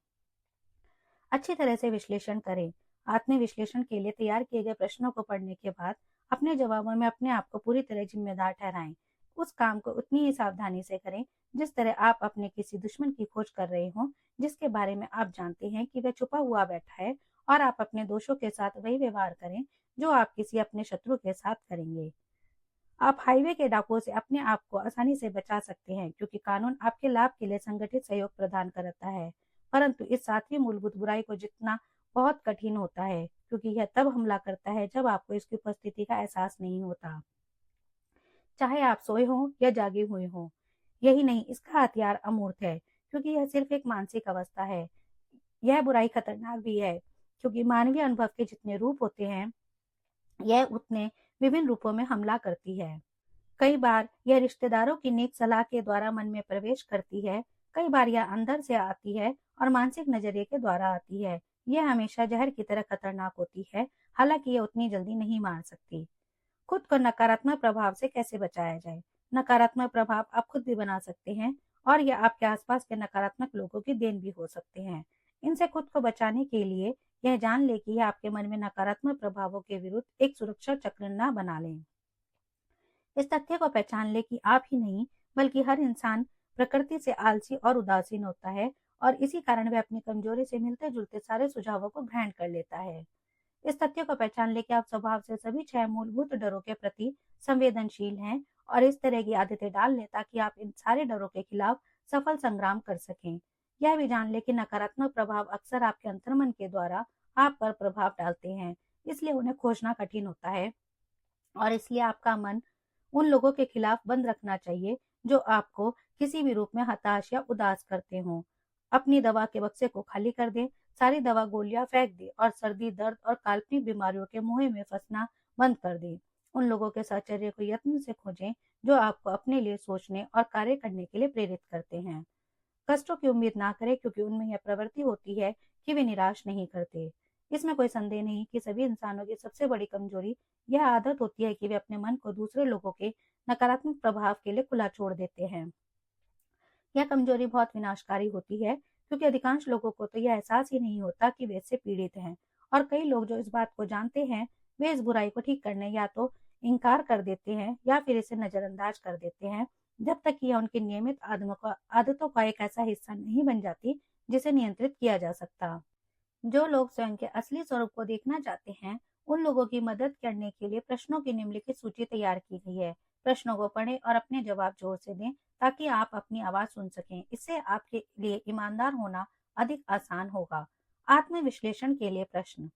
अच्छी तरह से विश्लेषण करें। आत्म विश्लेषण के लिए तैयार किए गए प्रश्नों को पढ़ने के बाद अपने जवाबों में अपने आप को पूरी तरह जिम्मेदार ठहराएं। उस काम को उतनी ही सावधानी से करें जिस तरह आप अपने किसी दुश्मन की खोज कर रहे हो जिसके बारे में आप जानते हैं कि वह छुपा हुआ बैठा है और आप अपने दोषों के साथ वही व्यवहार करें जो आप किसी अपने शत्रु के साथ करेंगे। आप हाईवे के डाकुओं से अपने आप को आसानी से बचा सकते हैं क्योंकि कानून आपके लाभ के लिए संगठित सहयोग प्रदान करता है, परंतु इस सातवीं मूलभूत बुराई को जितना बहुत कठिन होता है क्योंकि यह तब हमला करता है जब आपको इसकी उपस्थिति का एहसास नहीं होता, चाहे आप सोए हों या जागे हुए हों। यही नहीं, इसका हथियार अमूर्त है क्योंकि यह सिर्फ एक मानसिक अवस्था है। यह बुराई खतरनाक भी है क्योंकि मानवीय अनुभव के जितने रूप होते हैं, यह उतने विभिन्न रूपों में हमला करती है। कई बार यह रिश्तेदारों की नेक सलाह के द्वारा मन में प्रवेश करती है, कई बार यह अंदर से आती है और मानसिक नजरिए के द्वारा आती है। यह हमेशा जहर की तरह खतरनाक होती है, हालांकि यह उतनी जल्दी नहीं मार सकती। खुद को नकारात्मक प्रभाव से कैसे बचाया जाए? नकारात्मक प्रभाव आप खुद भी बना सकते हैं और यह आपके आसपास के नकारात्मक लोगों की देन भी हो सकते हैं। इनसे खुद को बचाने के लिए यह जान ले कि यह आपके मन में नकारात्मक प्रभावों के विरुद्ध एक सुरक्षा चक्र न बना लें। इस तथ्य को पहचान ले कि आप ही नहीं बल्कि हर इंसान प्रकृति से आलसी और उदासीन होता है और इसी कारण वह अपनी कमजोरी से मिलते जुलते सारे सुझावों को ग्रहण कर लेता है। इस तथ्य को पहचान ले कि आप स्वभाव से सभी 6 मूलभूत डरों के प्रति संवेदनशील हैं और इस तरह की आदतें डाल लें ताकि आप इन सारे डरों के खिलाफ सफल संग्राम कर सकें। यह भी जान ले कि नकारात्मक प्रभाव अक्सर आपके अंतर्मन के द्वारा आप पर प्रभाव डालते हैं, इसलिए उन्हें खोजना कठिन होता है और इसलिए आपका मन उन लोगों के खिलाफ बंद रखना चाहिए जो आपको किसी भी रूप में हताश या उदास करते हों। अपनी दवा के बक्से को खाली कर दें, सारी दवा गोलियां फेंक दें और सर्दी, दर्द और काल्पनिक बीमारियों के मुंह में फंसना बंद कर दें। उन लोगों के साहचर्य को यत्न से खोजें जो आपको अपने लिए सोचने और कार्य करने के लिए प्रेरित करते हैं। कष्टों की उम्मीद ना करें क्योंकि उनमें यह प्रवृत्ति होती है कि वे निराश नहीं करते। इसमें कोई संदेह नहीं कि सभी इंसानों की सबसे बड़ी कमजोरी यह आदत होती है कि वे अपने मन को दूसरे लोगों के नकारात्मक प्रभाव के लिए खुला छोड़ देते हैं। यह कमजोरी बहुत विनाशकारी होती है क्योंकि अधिकांश लोगों को तो यह एहसास ही नहीं होता कि वे इससे पीड़ित हैं और कई लोग जो इस बात को जानते हैं वे इस बुराई को ठीक करने या तो इनकार कर देते हैं या फिर इसे नजरअंदाज कर देते हैं जब तक कि यह उनकी नियमित आदतों का एक ऐसा हिस्सा नहीं बन जाती जिसे नियंत्रित किया जा सकता। जो लोग स्वयं के असली स्वरूप को देखना चाहते हैं, उन लोगों की मदद करने के लिए प्रश्नों की निम्नलिखित सूची तैयार की गई है। प्रश्नों को पढ़ें और अपने जवाब जोर से दें ताकि आप अपनी आवाज सुन सकें। इससे आपके लिए ईमानदार होना अधिक आसान होगा। आत्मविश्लेषण के लिए प्रश्न।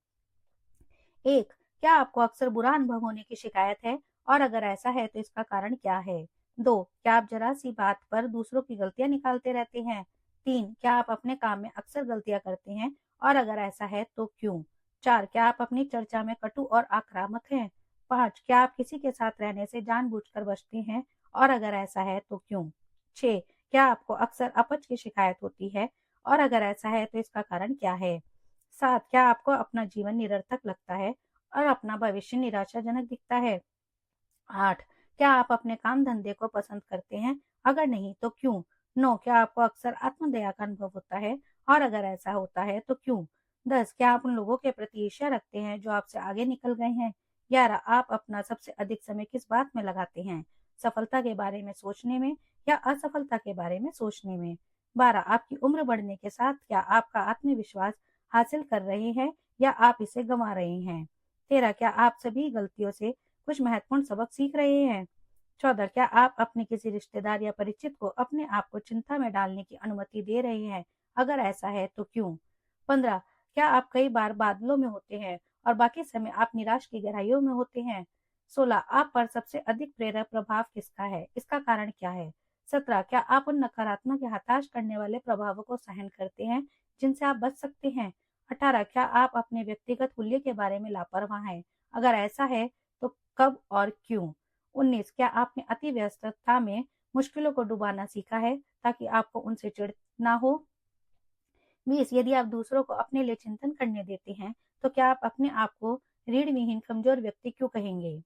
1. क्या आपको अक्सर बुरा अनुभव होने की शिकायत है और अगर ऐसा है तो इसका कारण क्या है? 2. क्या आप जरा सी बात पर दूसरों की गलतियां निकालते रहते हैं? 3. क्या आप अपने काम में अक्सर गलतियां करते हैं और अगर ऐसा है तो क्यों? 4. क्या आप अपनी चर्चा में कटु और आक्रामक हैं? 5. क्या आप किसी के साथ रहने से जानबूझकर बचते हैं और अगर ऐसा है तो क्यों? 6. क्या आपको अक्सर अपच की शिकायत होती है और अगर ऐसा है तो इसका कारण क्या है? 7. क्या आपको अपना जीवन निरर्थक लगता है और अपना भविष्य निराशाजनक दिखता है? 8. क्या आप अपने काम धंधे को पसंद करते हैं? अगर नहीं तो क्यों? 9. क्या आपको अक्सर आत्मदया का अनुभव होता है और अगर ऐसा होता है तो क्यों? 10. क्या आप उन लोगों के प्रति ईर्ष्या रखते हैं जो आपसे आगे निकल गए हैं? 11. आप अपना सबसे अधिक समय किस बात में लगाते हैं? सफलता के बारे में सोचने में या असफलता के बारे में सोचने में? 12. आपकी उम्र बढ़ने के साथ क्या आपका आत्मविश्वास हासिल कर रहे हैं या आप इसे गंवा रहे हैं? 13. क्या आप सभी गलतियों से कुछ महत्वपूर्ण सबक सीख रहे हैं? 14. क्या आप अपने किसी रिश्तेदार या परिचित को अपने आप को चिंता में डालने की अनुमति दे रहे हैं? अगर ऐसा है तो क्यों? 15. क्या आप कई बार बादलों में होते हैं और बाकी समय आप निराश की गहराइयों में होते हैं? 16. आप पर सबसे अधिक प्रेरक प्रभाव किसका है? इसका कारण क्या है? 17. क्या आप उन नकारात्मक या हताश करने वाले प्रभावों को सहन करते हैं जिनसे आप बच सकते हैं? 18. क्या आप अपने व्यक्तिगत मूल्य के बारे में लापरवाह हैं? अगर ऐसा है तो कब और क्यों? 19. क्या आपने अति व्यस्तता में मुश्किलों को डुबाना सीखा है ताकि आपको उनसे चिढ़ ना हो? 20. यदि आप दूसरों को अपने लिए चिंतन करने देते हैं तो क्या आप अपने आप को रीढ़ विहीन कमजोर व्यक्ति क्यों कहेंगे?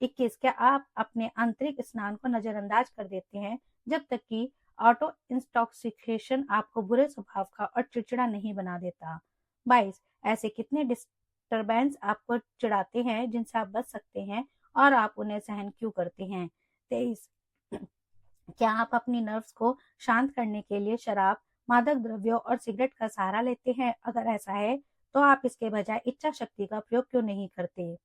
21. क्या आप अपने आंतरिक स्नान को नजरअंदाज कर देते हैं जब तक कि ऑटो इंटॉक्सिकेशन आपको बुरे स्वभाव का और चिड़चिड़ा नहीं बना देता? 22. ऐसे कितने डिस्टरबेंस आपको चिढ़ाते हैं जिनसे आप बच सकते हैं और आप उन्हें सहन क्यों करते हैं? 23. क्या आप अपनी नर्व्स को शांत करने के लिए शराब, मादक द्रव्यों और सिगरेट का सहारा लेते हैं? अगर ऐसा है तो आप इसके बजाय इच्छा शक्ति का प्रयोग क्यों नहीं करते?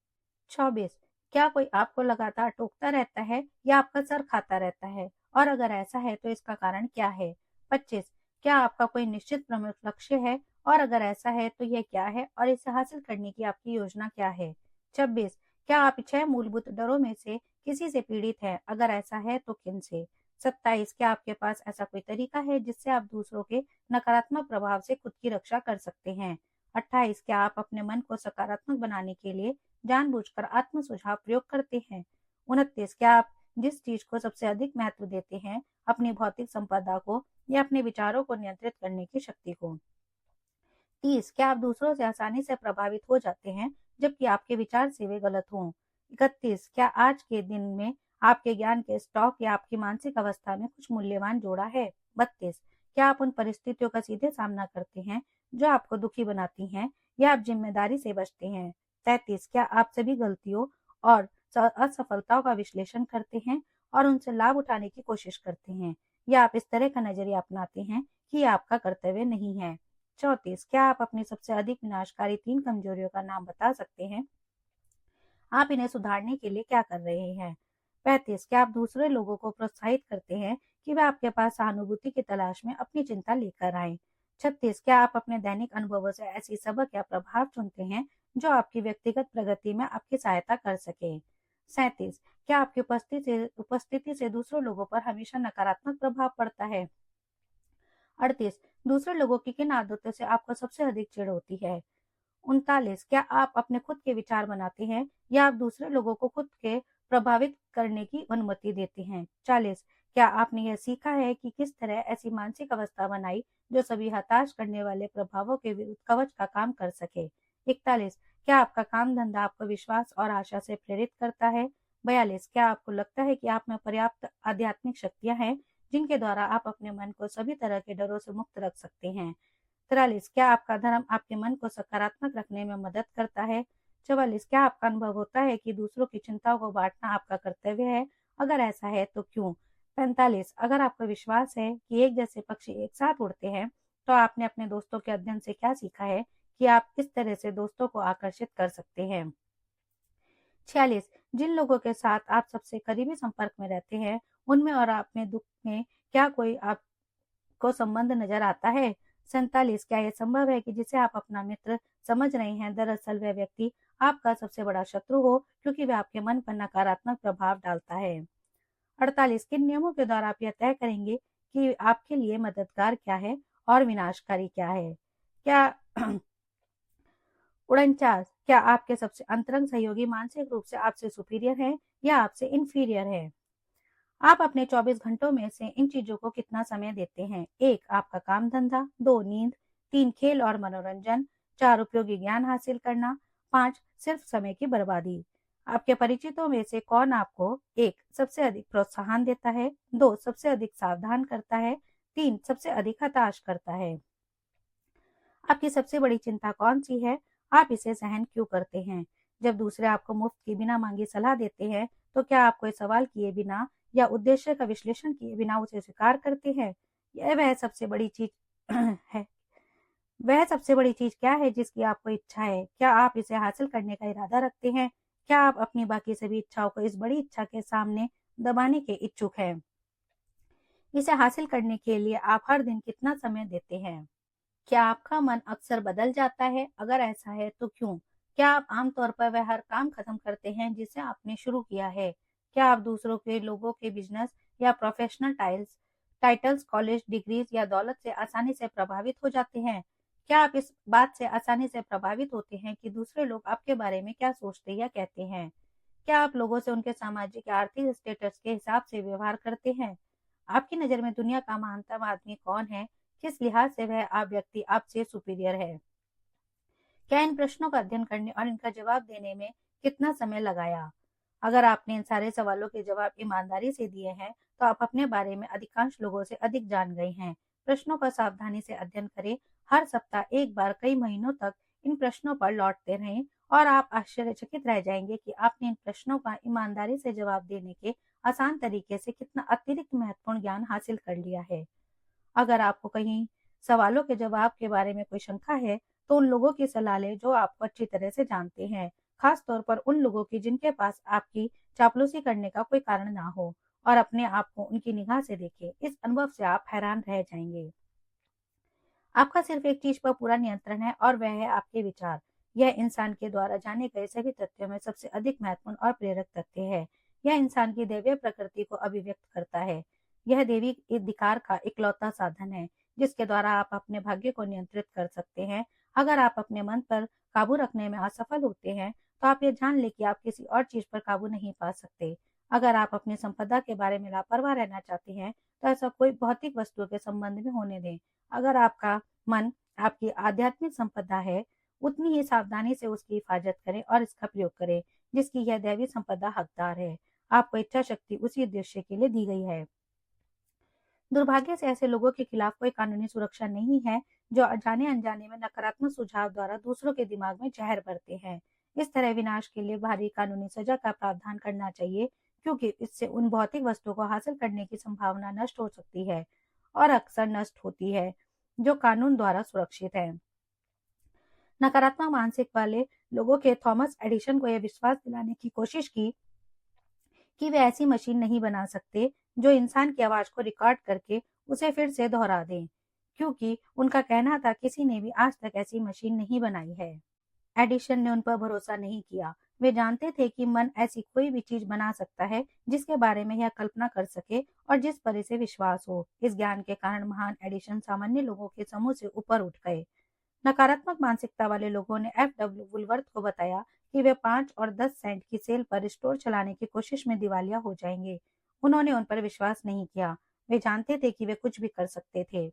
24. क्या कोई आपको लगातार टोकता रहता है या आपका सर खाता रहता है, और अगर ऐसा है तो इसका कारण क्या है? 25 क्या आपका कोई निश्चित प्रमुख लक्ष्य है, और अगर ऐसा है तो यह क्या है और इसे हासिल करने की आपकी योजना क्या है? 26 क्या आप 6 मूलभूत डरों में से किसी से पीड़ित हैं, अगर ऐसा है तो किन से? 27 क्या आपके पास ऐसा कोई तरीका है जिससे आप दूसरों के नकारात्मक प्रभाव से खुद की रक्षा कर सकते हैं? 28 क्या आप अपने मन को सकारात्मक बनाने के लिए जानबूझकर आत्म सुझाव प्रयोग करते हैं? 29 क्या आप जिस चीज को सबसे अधिक महत्व देते हैं, अपनी भौतिक संपदा को या अपने विचारों को नियंत्रित करने की शक्ति को? 30 क्या आप दूसरों से आसानी से प्रभावित हो जाते हैं जबकि आपके विचार से वे गलत हों? 31 क्या आज के दिन में आपके ज्ञान के स्टॉक या आपकी मानसिक अवस्था में कुछ मूल्यवान जोड़ा है? 32 क्या आप उन परिस्थितियों का सीधे सामना करते हैं जो आपको दुखी बनाती हैं, या आप जिम्मेदारी से बचते हैं? 33 क्या आप सभी गलतियों और असफलताओं का विश्लेषण करते हैं और उनसे लाभ उठाने की कोशिश करते हैं, या आप इस तरह का नजरिया अपनाते हैं कि ये आपका कर्तव्य नहीं है? 34 क्या आप अपनी सबसे अधिक विनाशकारी 3 कमजोरियों का नाम बता सकते हैं? आप इन्हें सुधारने के लिए क्या कर रहे हैं? 35 क्या आप दूसरे लोगों को प्रोत्साहित करते हैं कि वे आपके पास सहानुभूति की तलाश में अपनी चिंता लेकर आएं? 36 क्या आप अपने दैनिक अनुभवों से ऐसी सबक या प्रभाव चुनते हैं जो आपकी व्यक्तिगत प्रगति में आपकी सहायता कर सके? 37 क्या आपकी उपस्थिति से दूसरों लोगों पर हमेशा नकारात्मक प्रभाव पड़ता है? 38 दूसरे लोगों की किन आदतों से आपको सबसे अधिक चिढ़ होती है? 39 क्या आप अपने खुद के विचार बनाते हैं या आप दूसरे लोगों को खुद के प्रभावित करने की अनुमति देते हैं? 40 क्या आपने यह सीखा है कि किस तरह ऐसी मानसिक अवस्था बनाई जो सभी हताश करने वाले प्रभावों के विरुद्ध कवच का काम कर सके? 41 क्या आपका काम धंधा आपको विश्वास और आशा से प्रेरित करता है? 42 क्या आपको लगता है कि आप में पर्याप्त आध्यात्मिक शक्तियां हैं जिनके द्वारा आप अपने मन को सभी तरह के डरों से मुक्त रख सकते हैं? 43 क्या आपका धर्म आपके मन को सकारात्मक रखने में मदद करता है? 44 क्या आपका अनुभव होता है कि दूसरों की चिंताओं को बांटना आपका कर्तव्य है? अगर ऐसा है तो क्यों? 45 अगर आपको विश्वास है कि एक जैसे पक्षी एक साथ उड़ते हैं, तो आपने अपने दोस्तों के अध्ययन से क्या सीखा है कि आप किस तरह से दोस्तों को आकर्षित कर सकते हैं? 46 जिन लोगों के साथ आप सबसे करीबी संपर्क में रहते हैं, उनमें और आप में दुख में क्या कोई आपको संबंध नजर आता है? 47 क्या यह संभव है कि जिसे आप अपना मित्र समझ रहे हैं, दरअसल वह व्यक्ति आपका सबसे बड़ा शत्रु हो, क्योंकि वह आपके मन पर नकारात्मक प्रभाव डालता है? 48 किन नियमों के द्वारा आप यह तय करेंगे कि आपके लिए मददगार क्या है और विनाशकारी क्या है? क्या 49 क्या आपके सबसे अंतरंग सहयोगी मानसिक रूप से आपसे सुपीरियर है या आपसे इंफीरियर है? आप अपने 24 घंटों में से इन चीजों को कितना समय देते हैं? 1 आपका काम धंधा, 2 नींद, 3 खेल और मनोरंजन, 4 उपयोगी ज्ञान हासिल करना, 5 सिर्फ समय की बर्बादी। आपके परिचितों में से कौन आपको 1 सबसे अधिक प्रोत्साहन देता है, 2 सबसे अधिक सावधान करता है, 3 सबसे अधिक हताश करता है? आपकी सबसे बड़ी चिंता कौन सी है? आप इसे सहन क्यों करते हैं? जब दूसरे आपको मुफ्त की बिना मांगी सलाह देते हैं, तो क्या आप कोई सवाल किए बिना या उद्देश्य का विश्लेषण किए बिना उसे स्वीकार करते हैं? यह वह सबसे बड़ी चीज है। वह सबसे बड़ी चीज क्या है जिसकी आपको इच्छा है? क्या आप इसे हासिल करने का इरादा रखते हैं? क्या आप अपनी बाकी सभी इच्छाओं को इस बड़ी इच्छा के सामने दबाने के इच्छुक हैं? इसे हासिल करने के लिए आप हर दिन कितना समय देते हैं? क्या आपका मन अक्सर बदल जाता है? अगर ऐसा है तो क्यों? क्या आप आमतौर पर वह हर काम खत्म करते हैं जिसे आपने शुरू किया है? क्या आप दूसरों के लोगों के बिजनेस या प्रोफेशनल टाइटल्स, कॉलेज डिग्रीज या दौलत से आसानी से प्रभावित हो जाते हैं? क्या आप इस बात से आसानी से प्रभावित होते हैं कि दूसरे लोग आपके बारे में क्या सोचते या कहते हैं? क्या आप लोगों से उनके सामाजिक या आर्थिक स्टेटस के हिसाब से व्यवहार करते हैं? आपकी नज़र में दुनिया का महानतम आदमी कौन है? किस लिहाज से वह आप व्यक्ति आपसे सुपीरियर है? क्या इन प्रश्नों का अध्ययन करने और इनका जवाब देने में कितना समय लगाया? अगर आपने इन सारे सवालों के जवाब ईमानदारी से दिए हैं, तो आप अपने बारे में अधिकांश लोगों से अधिक जान गए हैं। प्रश्नों का सावधानी से अध्ययन करें, हर सप्ताह एक बार कई महीनों तक इन प्रश्नों पर लौटते रहें, और आप आश्चर्यचकित रह जाएंगे कि आपने इन प्रश्नों का ईमानदारी से जवाब देने के आसान तरीके से कितना अतिरिक्त महत्वपूर्ण ज्ञान हासिल कर लिया है। अगर आपको कहीं सवालों के जवाब के बारे में कोई शंका है, तो उन लोगों की सलाह लें जो आपको अच्छी तरह से जानते हैं। खास तौर पर उन लोगों की जिनके पास आपकी चापलूसी करने का कोई कारण ना हो, और अपने आप को उनकी निगाह से देखें। इस अनुभव से आप हैरान रह जाएंगे। आपका सिर्फ एक चीज पर पूरा नियंत्रण है, और वह है आपके विचार। यह इंसान के द्वारा जाने गए सभी तथ्यों में सबसे अधिक महत्वपूर्ण और प्रेरक तथ्य है। यह इंसान की दैवीय प्रकृति को अभिव्यक्त करता है। यह देवी अधिकार का इकलौता साधन है जिसके द्वारा आप अपने भाग्य को नियंत्रित कर सकते हैं। अगर आप अपने मन पर काबू रखने में असफल होते हैं, तो आप ये जान लें कि आप किसी और चीज पर काबू नहीं पा सकते। अगर आप अपनी संपदा के बारे में लापरवाह रहना चाहते हैं, तो ऐसा कोई भौतिक वस्तुओं के संबंध में होने दें। अगर आपका मन आपकी आध्यात्मिक संपदा है, उतनी ही सावधानी से उसकी हिफाजत करें और इसका प्रयोग करें जिसकी यह दैवी संपदा हकदार है। आपको इच्छा शक्ति उसी उद्देश्य के लिए दी गई है। दुर्भाग्य से ऐसे लोगों के खिलाफ कोई कानूनी सुरक्षा नहीं है जो अनजाने अनजाने में नकारात्मक सुझाव द्वारा दूसरों के दिमाग में जहर भरते हैं। इस तरह विनाश के लिए भारी कानूनी सजा का प्रावधान करना चाहिए, क्योंकि इससे उन भौतिक वस्तुओं को हासिल करने की संभावना नष्ट हो सकती है, और अक्सर नष्ट होती है, जो कानून द्वारा सुरक्षित है। नकारात्मक मानसिक वाले लोगों के थॉमस एडिसन को यह विश्वास दिलाने की कोशिश की कि वे ऐसी मशीन नहीं बना सकते जो इंसान की आवाज को रिकॉर्ड करके उसे फिर से दोहरा दें, क्योंकि उनका कहना था किसी ने भी आज तक ऐसी मशीन नहीं बनाई है। एडिशन ने उन पर भरोसा नहीं किया। वे जानते थे कि मन ऐसी कोई भी चीज बना सकता है जिसके बारे में यह कल्पना कर सके और जिस पर इसे विश्वास हो। इस ज्ञान के कारण महान एडिशन सामान्य लोगों के समूह से ऊपर उठ गए। नकारात्मक मानसिकता वाले लोगों ने F.W. वुलवर्थ को बताया कि वे 5 और 10 सेंट की सेल पर स्टोर चलाने की कोशिश में दिवालिया हो जाएंगे। उन्होंने उन पर विश्वास नहीं किया। वे जानते थे कि वे कुछ भी कर सकते थे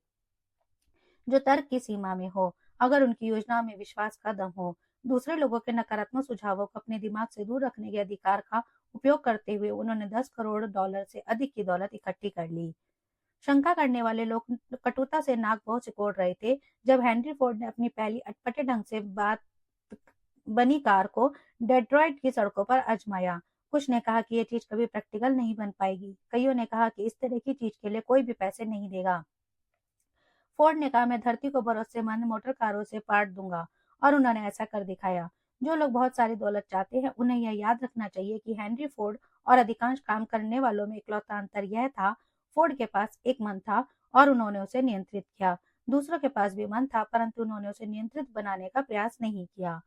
जो तर्क की सीमा में हो, अगर उनकी योजना में विश्वास का दम हो। दूसरे लोगों के नकारात्मक सुझावों को अपने दिमाग से दूर रखने के अधिकार का उपयोग करते हुए उन्होंने $10 करोड़ से अधिक की दौलत इकट्ठी कर ली। शंका करने वाले लोग कटुता से नाक बहुत सिकोड़ रहे थे जब हेनरी फोर्ड ने अपनी पहली अटपटे ढंग से बात बनी कार को डेट्रॉइट की सड़कों पर आजमाया। कुछ ने कहा कि यह चीज कभी प्रैक्टिकल नहीं बन पाएगी। कईयों ने कहा कि इस तरह की चीज के लिए कोई भी पैसे नहीं देगा। फोर्ड ने कहा, मैं धरती को भरोसेमंद मोटर कारों से पाट दूंगा, और उन्होंने ऐसा कर दिखाया। जो लोग बहुत सारी दौलत चाहते हैं, उन्हें यह याद रखना चाहिए कि हेनरी फोर्ड और अधिकांश काम करने वालों में इकलौता अंतर यह था, फोर्ड के पास एक मन था और उन्होंने उसे नियंत्रित किया। दूसरों के पास भी मन था, परंतु उन्होंने उसे नियंत्रित बनाने का प्रयास नहीं किया।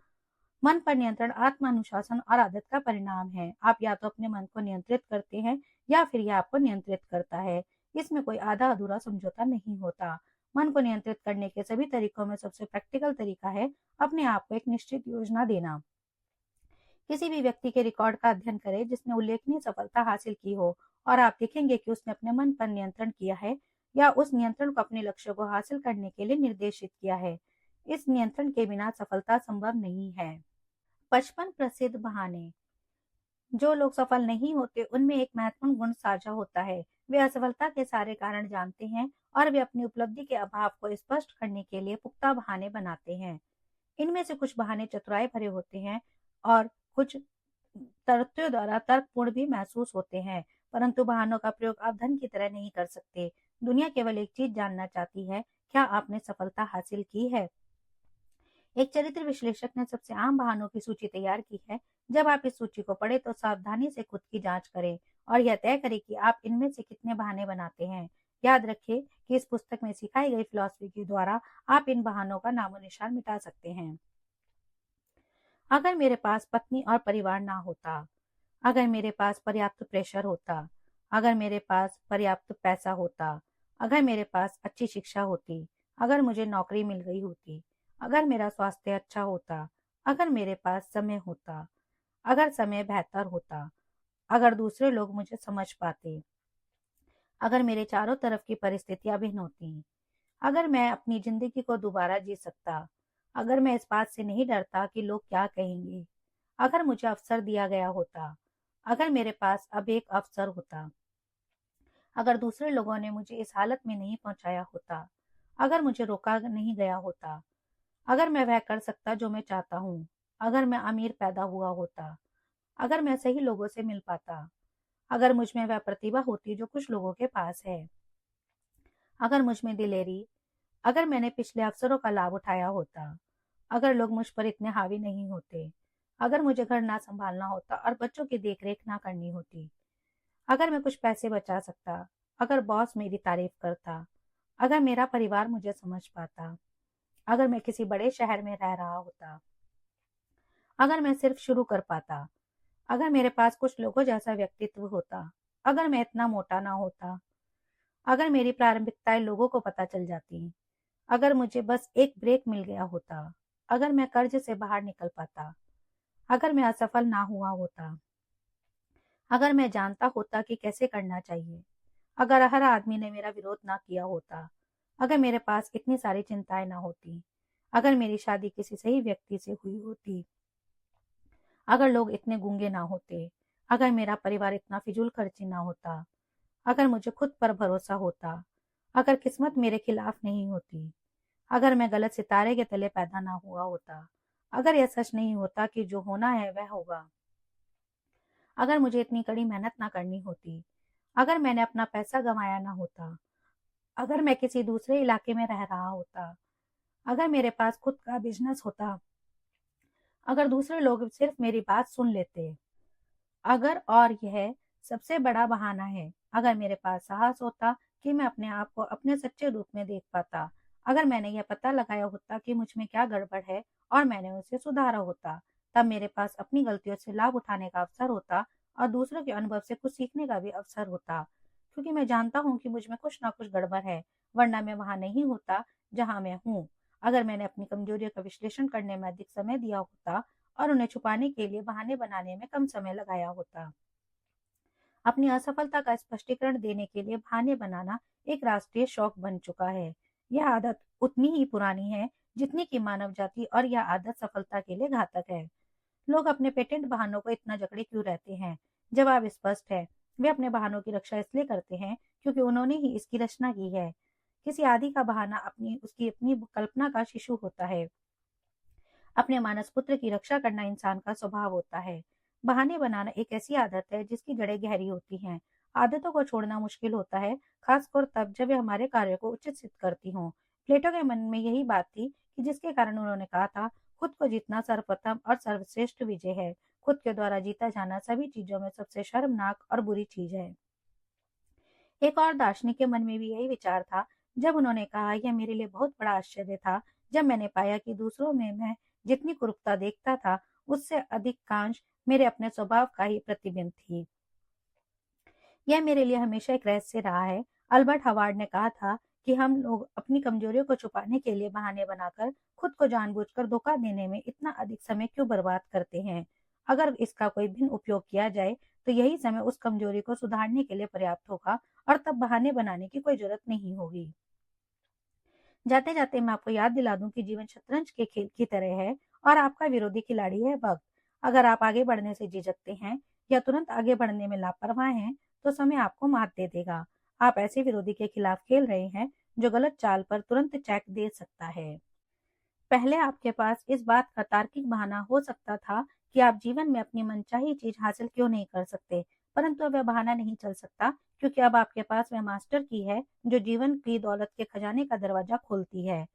मन पर नियंत्रण आत्मानुशासन और आदत का परिणाम है। आप या तो अपने मन को नियंत्रित करते हैं या फिर यह आपको नियंत्रित करता है। इसमें कोई आधा अधूरा समझौता नहीं होता। मन को नियंत्रित करने के सभी तरीकों में सबसे प्रैक्टिकल तरीका है अपने आप को एक निश्चित योजना देना। किसी भी व्यक्ति के रिकॉर्ड का अध्ययन करें जिसने उल्लेखनीय सफलता हासिल की हो, और आप देखेंगे कि उसने अपने मन पर नियंत्रण किया है या उस नियंत्रण को अपने लक्ष्य को हासिल करने के लिए निर्देशित किया है। इस नियंत्रण के बिना सफलता संभव नहीं है। 55 प्रसिद्ध बहाने। जो लोग सफल नहीं होते उनमें एक महत्वपूर्ण गुण साझा होता है। वे असफलता के सारे कारण जानते हैं और वे अपनी उपलब्धि के अभाव को स्पष्ट करने के लिए पुख्ता बहाने बनाते हैं। इनमें से कुछ बहाने चतुराई भरे होते हैं और कुछ तथ्यों द्वारा तर्कपूर्ण भी महसूस होते हैं, परंतु बहानों का प्रयोग आप धन की तरह नहीं कर सकते। दुनिया केवल एक चीज जानना चाहती है, क्या आपने सफलता हासिल की है? एक चरित्र विश्लेषक ने सबसे आम बहानों की सूची तैयार की है। जब आप इस सूची को पढ़ें तो सावधानी से खुद की जांच करें और यह तय करें कि आप इनमें से कितने बहाने बनाते हैं। याद रखें कि इस पुस्तक में सिखाई गई फिलॉसफी के द्वारा आप इन बहानों का नामो निशान मिटा सकते हैं। अगर मेरे पास पत्नी और परिवार ना होता, अगर मेरे पास पर्याप्त प्रेशर होता, अगर मेरे पास पर्याप्त पैसा होता, अगर मेरे पास अच्छी शिक्षा होती, अगर मुझे नौकरी मिल गई होती, अगर मेरा स्वास्थ्य अच्छा होता, अगर मेरे पास समय होता, अगर समय बेहतर होता, अगर दूसरे लोग मुझे समझ पाते, अगर मेरे चारों तरफ की परिस्थितियां भिन्न होती, अगर मैं अपनी जिंदगी को दोबारा जी सकता, अगर मैं इस बात से नहीं डरता कि लोग क्या कहेंगे, अगर मुझे अवसर दिया गया होता, अगर मेरे पास अब एक अवसर होता, अगर दूसरे लोगों ने मुझे इस हालत में नहीं पहुंचाया होता, अगर मुझे रोका नहीं गया होता, अगर मैं वह कर सकता जो मैं चाहता हूँ, अगर मैं अमीर पैदा हुआ होता, अगर मैं सही लोगों से मिल पाता, अगर मुझ में वह प्रतिभा होती जो कुछ लोगों के पास है, अगर मुझ में दिलेरी, अगर मैंने पिछले अवसरों का लाभ उठाया होता, अगर लोग मुझ पर इतने हावी नहीं होते, अगर मुझे घर ना संभालना होता और बच्चों की देखरेख ना करनी होती, अगर मैं कुछ पैसे बचा सकता, अगर बॉस मेरी तारीफ करता, अगर मेरा परिवार मुझे समझ पाता, अगर मैं किसी बड़े शहर में रह रहा होता, अगर मैं सिर्फ शुरू कर पाता, अगर मेरे पास कुछ लोगों जैसा व्यक्तित्व होता, अगर मैं इतना मोटा ना होता, अगर मेरी प्रारंभिकताएं लोगों को पता चल जाती, अगर मुझे बस एक ब्रेक मिल गया होता, अगर मैं कर्ज से बाहर निकल पाता, अगर मैं असफल ना हुआ होता, अगर मैं जानता होता कि कैसे करना चाहिए, अगर हर आदमी ने मेरा विरोध ना किया होता, अगर मेरे पास इतनी सारी चिंताएं ना होती, अगर मेरी शादी किसी सही व्यक्ति से हुई होती, अगर लोग इतने गूंगे ना होते, अगर मेरा परिवार इतना फिजूल खर्ची ना होता, अगर मुझे खुद पर भरोसा होता, अगर किस्मत मेरे खिलाफ नहीं होती, अगर मैं गलत सितारे के तले पैदा ना हुआ होता, अगर यह सच नहीं होता कि जो होना है वह होगा, अगर मुझे इतनी कड़ी मेहनत ना करनी होती, अगर मैंने अपना पैसा गंवाया ना होता, अगर मैं किसी दूसरे इलाके में रह रहा होता, अगर मेरे पास खुद का बिजनेस होता, अगर दूसरे लोग सिर्फ मेरी बात सुन लेते, अगर और यह सबसे बड़ा बहाना है, अगर मेरे पास साहस होता कि मैं अपने आप को अपने सच्चे रूप में देख पाता, अगर मैंने यह पता लगाया होता कि मुझ में क्या गड़बड़ है और मैंने उसे सुधारा होता, तब मेरे पास अपनी गलतियों से लाभ उठाने का अवसर होता और दूसरों के अनुभव से कुछ सीखने का भी अवसर होता, क्योंकि मैं जानता हूँ कि मुझ में कुछ ना कुछ गड़बड़ है, वरना मैं वहां नहीं होता जहां मैं हूँ। अगर मैंने अपनी कमजोरियों का विश्लेषण करने में अधिक समय दिया होता और उन्हें छुपाने के लिए बहाने बनाने में कम समय लगाया होता। अपनी असफलता का स्पष्टीकरण देने के लिए बहाने बनाना एक राष्ट्रीय शौक बन चुका है। यह आदत उतनी ही पुरानी है जितनी कि मानव जाति, और यह आदत सफलता के लिए घातक है। लोग अपने पेटेंट बहानों को इतना जकड़े क्यों रहते हैं? जवाब स्पष्ट है। वे अपने बहानों की रक्षा इसलिए करते हैं क्योंकि उन्होंने ही इसकी रचना की है। किसी आदि का बहाना उसकी अपनी कल्पना का शिशु होता है। अपने मानस पुत्र की रक्षा करना इंसान का स्वभाव होता है। बहाने बनाना एक ऐसी आदत है जिसकी जड़ें गहरी होती हैं। आदतों को छोड़ना मुश्किल होता है, खासकर तब जब वे हमारे कार्य को उचित सिद्ध करती हों। प्लेटो के मन में यही बात थी कि जिसके कारण उन्होंने कहा था, खुद को जीतना सर्वप्रथम और सर्वश्रेष्ठ विजय है। खुद के द्वारा जीता जाना सभी चीजों में सबसे शर्मनाक और बुरी चीज है। एक और दार्शनिक के मन में भी यही विचार था। जब उन्होंने कहा, यह मेरे लिए बहुत बड़ा आश्चर्य था जब मैंने पाया कि दूसरों में मैं जितनी कुरूपता देखता था, उससे अधिकांश मेरे अपने स्वभाव का ही प्रतिबिंब थी। यह मेरे लिए हमेशा एक रहस्य रहा है। अल्बर्ट हवार्ड ने कहा था कि हम लोग अपनी कमजोरियों को छुपाने के लिए बहाने बनाकर खुद को जानबूझकर धोखा देने में इतना अधिक समय क्यों बर्बाद करते हैं? अगर इसका कोई भिन्न उपयोग किया जाए तो यही समय उस कमजोरी को सुधारने के लिए पर्याप्त होगा और तब बहाने बनाने की कोई जरूरत नहीं होगी। जाते जाते मैं आपको याद दिला दूं कि जीवन शतरंज के खेल की तरह है और आपका विरोधी खिलाड़ी है वक्त। अगर आप आगे बढ़ने से झिझकते हैं या तुरंत आगे बढ़ने में लापरवाह हैं, तो समय आपको मात दे देगा। आप ऐसे विरोधी के खिलाफ खेल रहे हैं जो गलत चाल पर तुरंत चेक दे सकता है। पहले आपके पास इस बात का तार्किक बहाना हो सकता था कि आप जीवन में अपनी मनचाही चीज हासिल क्यों नहीं कर सकते, परंतु अब वह बहाना नहीं चल सकता, क्योंकि अब आपके पास वह मास्टर की है जो जीवन की दौलत के खजाने का दरवाजा खोलती है।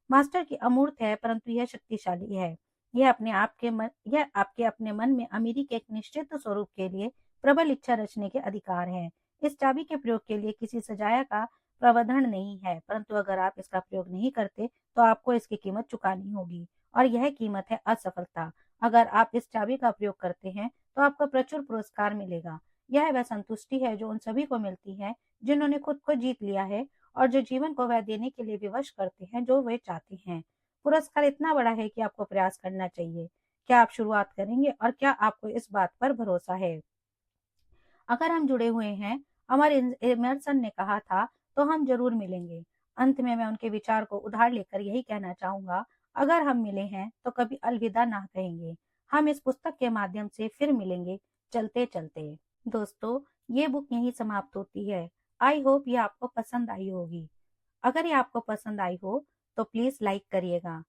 मास्टर की अमूर्त है, परंतु यह शक्तिशाली है। यह आपके अपने मन में अमीरी के एक निश्चित स्वरूप के लिए प्रबल इच्छा रचने के अधिकार है। इस चाबी के प्रयोग के लिए किसी सजाया का प्रावधान नहीं है, परंतु अगर आप इसका प्रयोग नहीं करते तो आपको इसकी कीमत चुकानी होगी, और यह कीमत है असफलता। अगर आप इस चाबी का प्रयोग करते हैं तो आपको प्रचुर पुरस्कार मिलेगा। यह वह संतुष्टि है जो उन सभी को मिलती है जिन्होंने खुद को जीत लिया है और जो जीवन को वह देने के लिए विवश करते हैं जो वे चाहते हैं। पुरस्कार इतना बड़ा है कि आपको प्रयास करना चाहिए। क्या आप शुरुआत करेंगे, और क्या आपको इस बात पर भरोसा है? अगर हम जुड़े हुए हैं, अमर इमर्सन ने कहा था, तो हम जरूर मिलेंगे। अंत में मैं उनके विचार को उधार लेकर यही कहना चाहूंगा, अगर हम मिले हैं तो कभी अलविदा ना कहेंगे। हम इस पुस्तक के माध्यम से फिर मिलेंगे, चलते चलते। दोस्तों, ये बुक यहीं समाप्त होती है। आई होप ये आपको पसंद आई होगी। अगर ये आपको पसंद आई हो तो प्लीज लाइक करिएगा,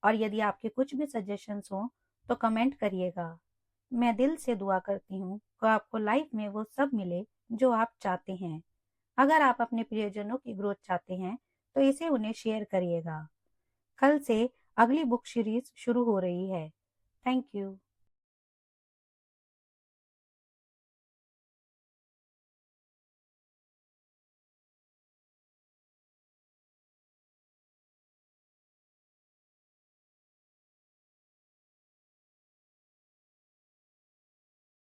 और यदि आपके कुछ भी सजेशंस हो तो कमेंट करिएगा। मैं दिल से दुआ करती हूँ कि आपको लाइफ में वो सब मिले जो आप चाहते हैं। अगर आप अपने प्रियजनों की ग्रोथ चाहते हैं तो इसे उन्हें शेयर करिएगा। कल से अगली बुक सीरीज शुरू हो रही है। Thank you.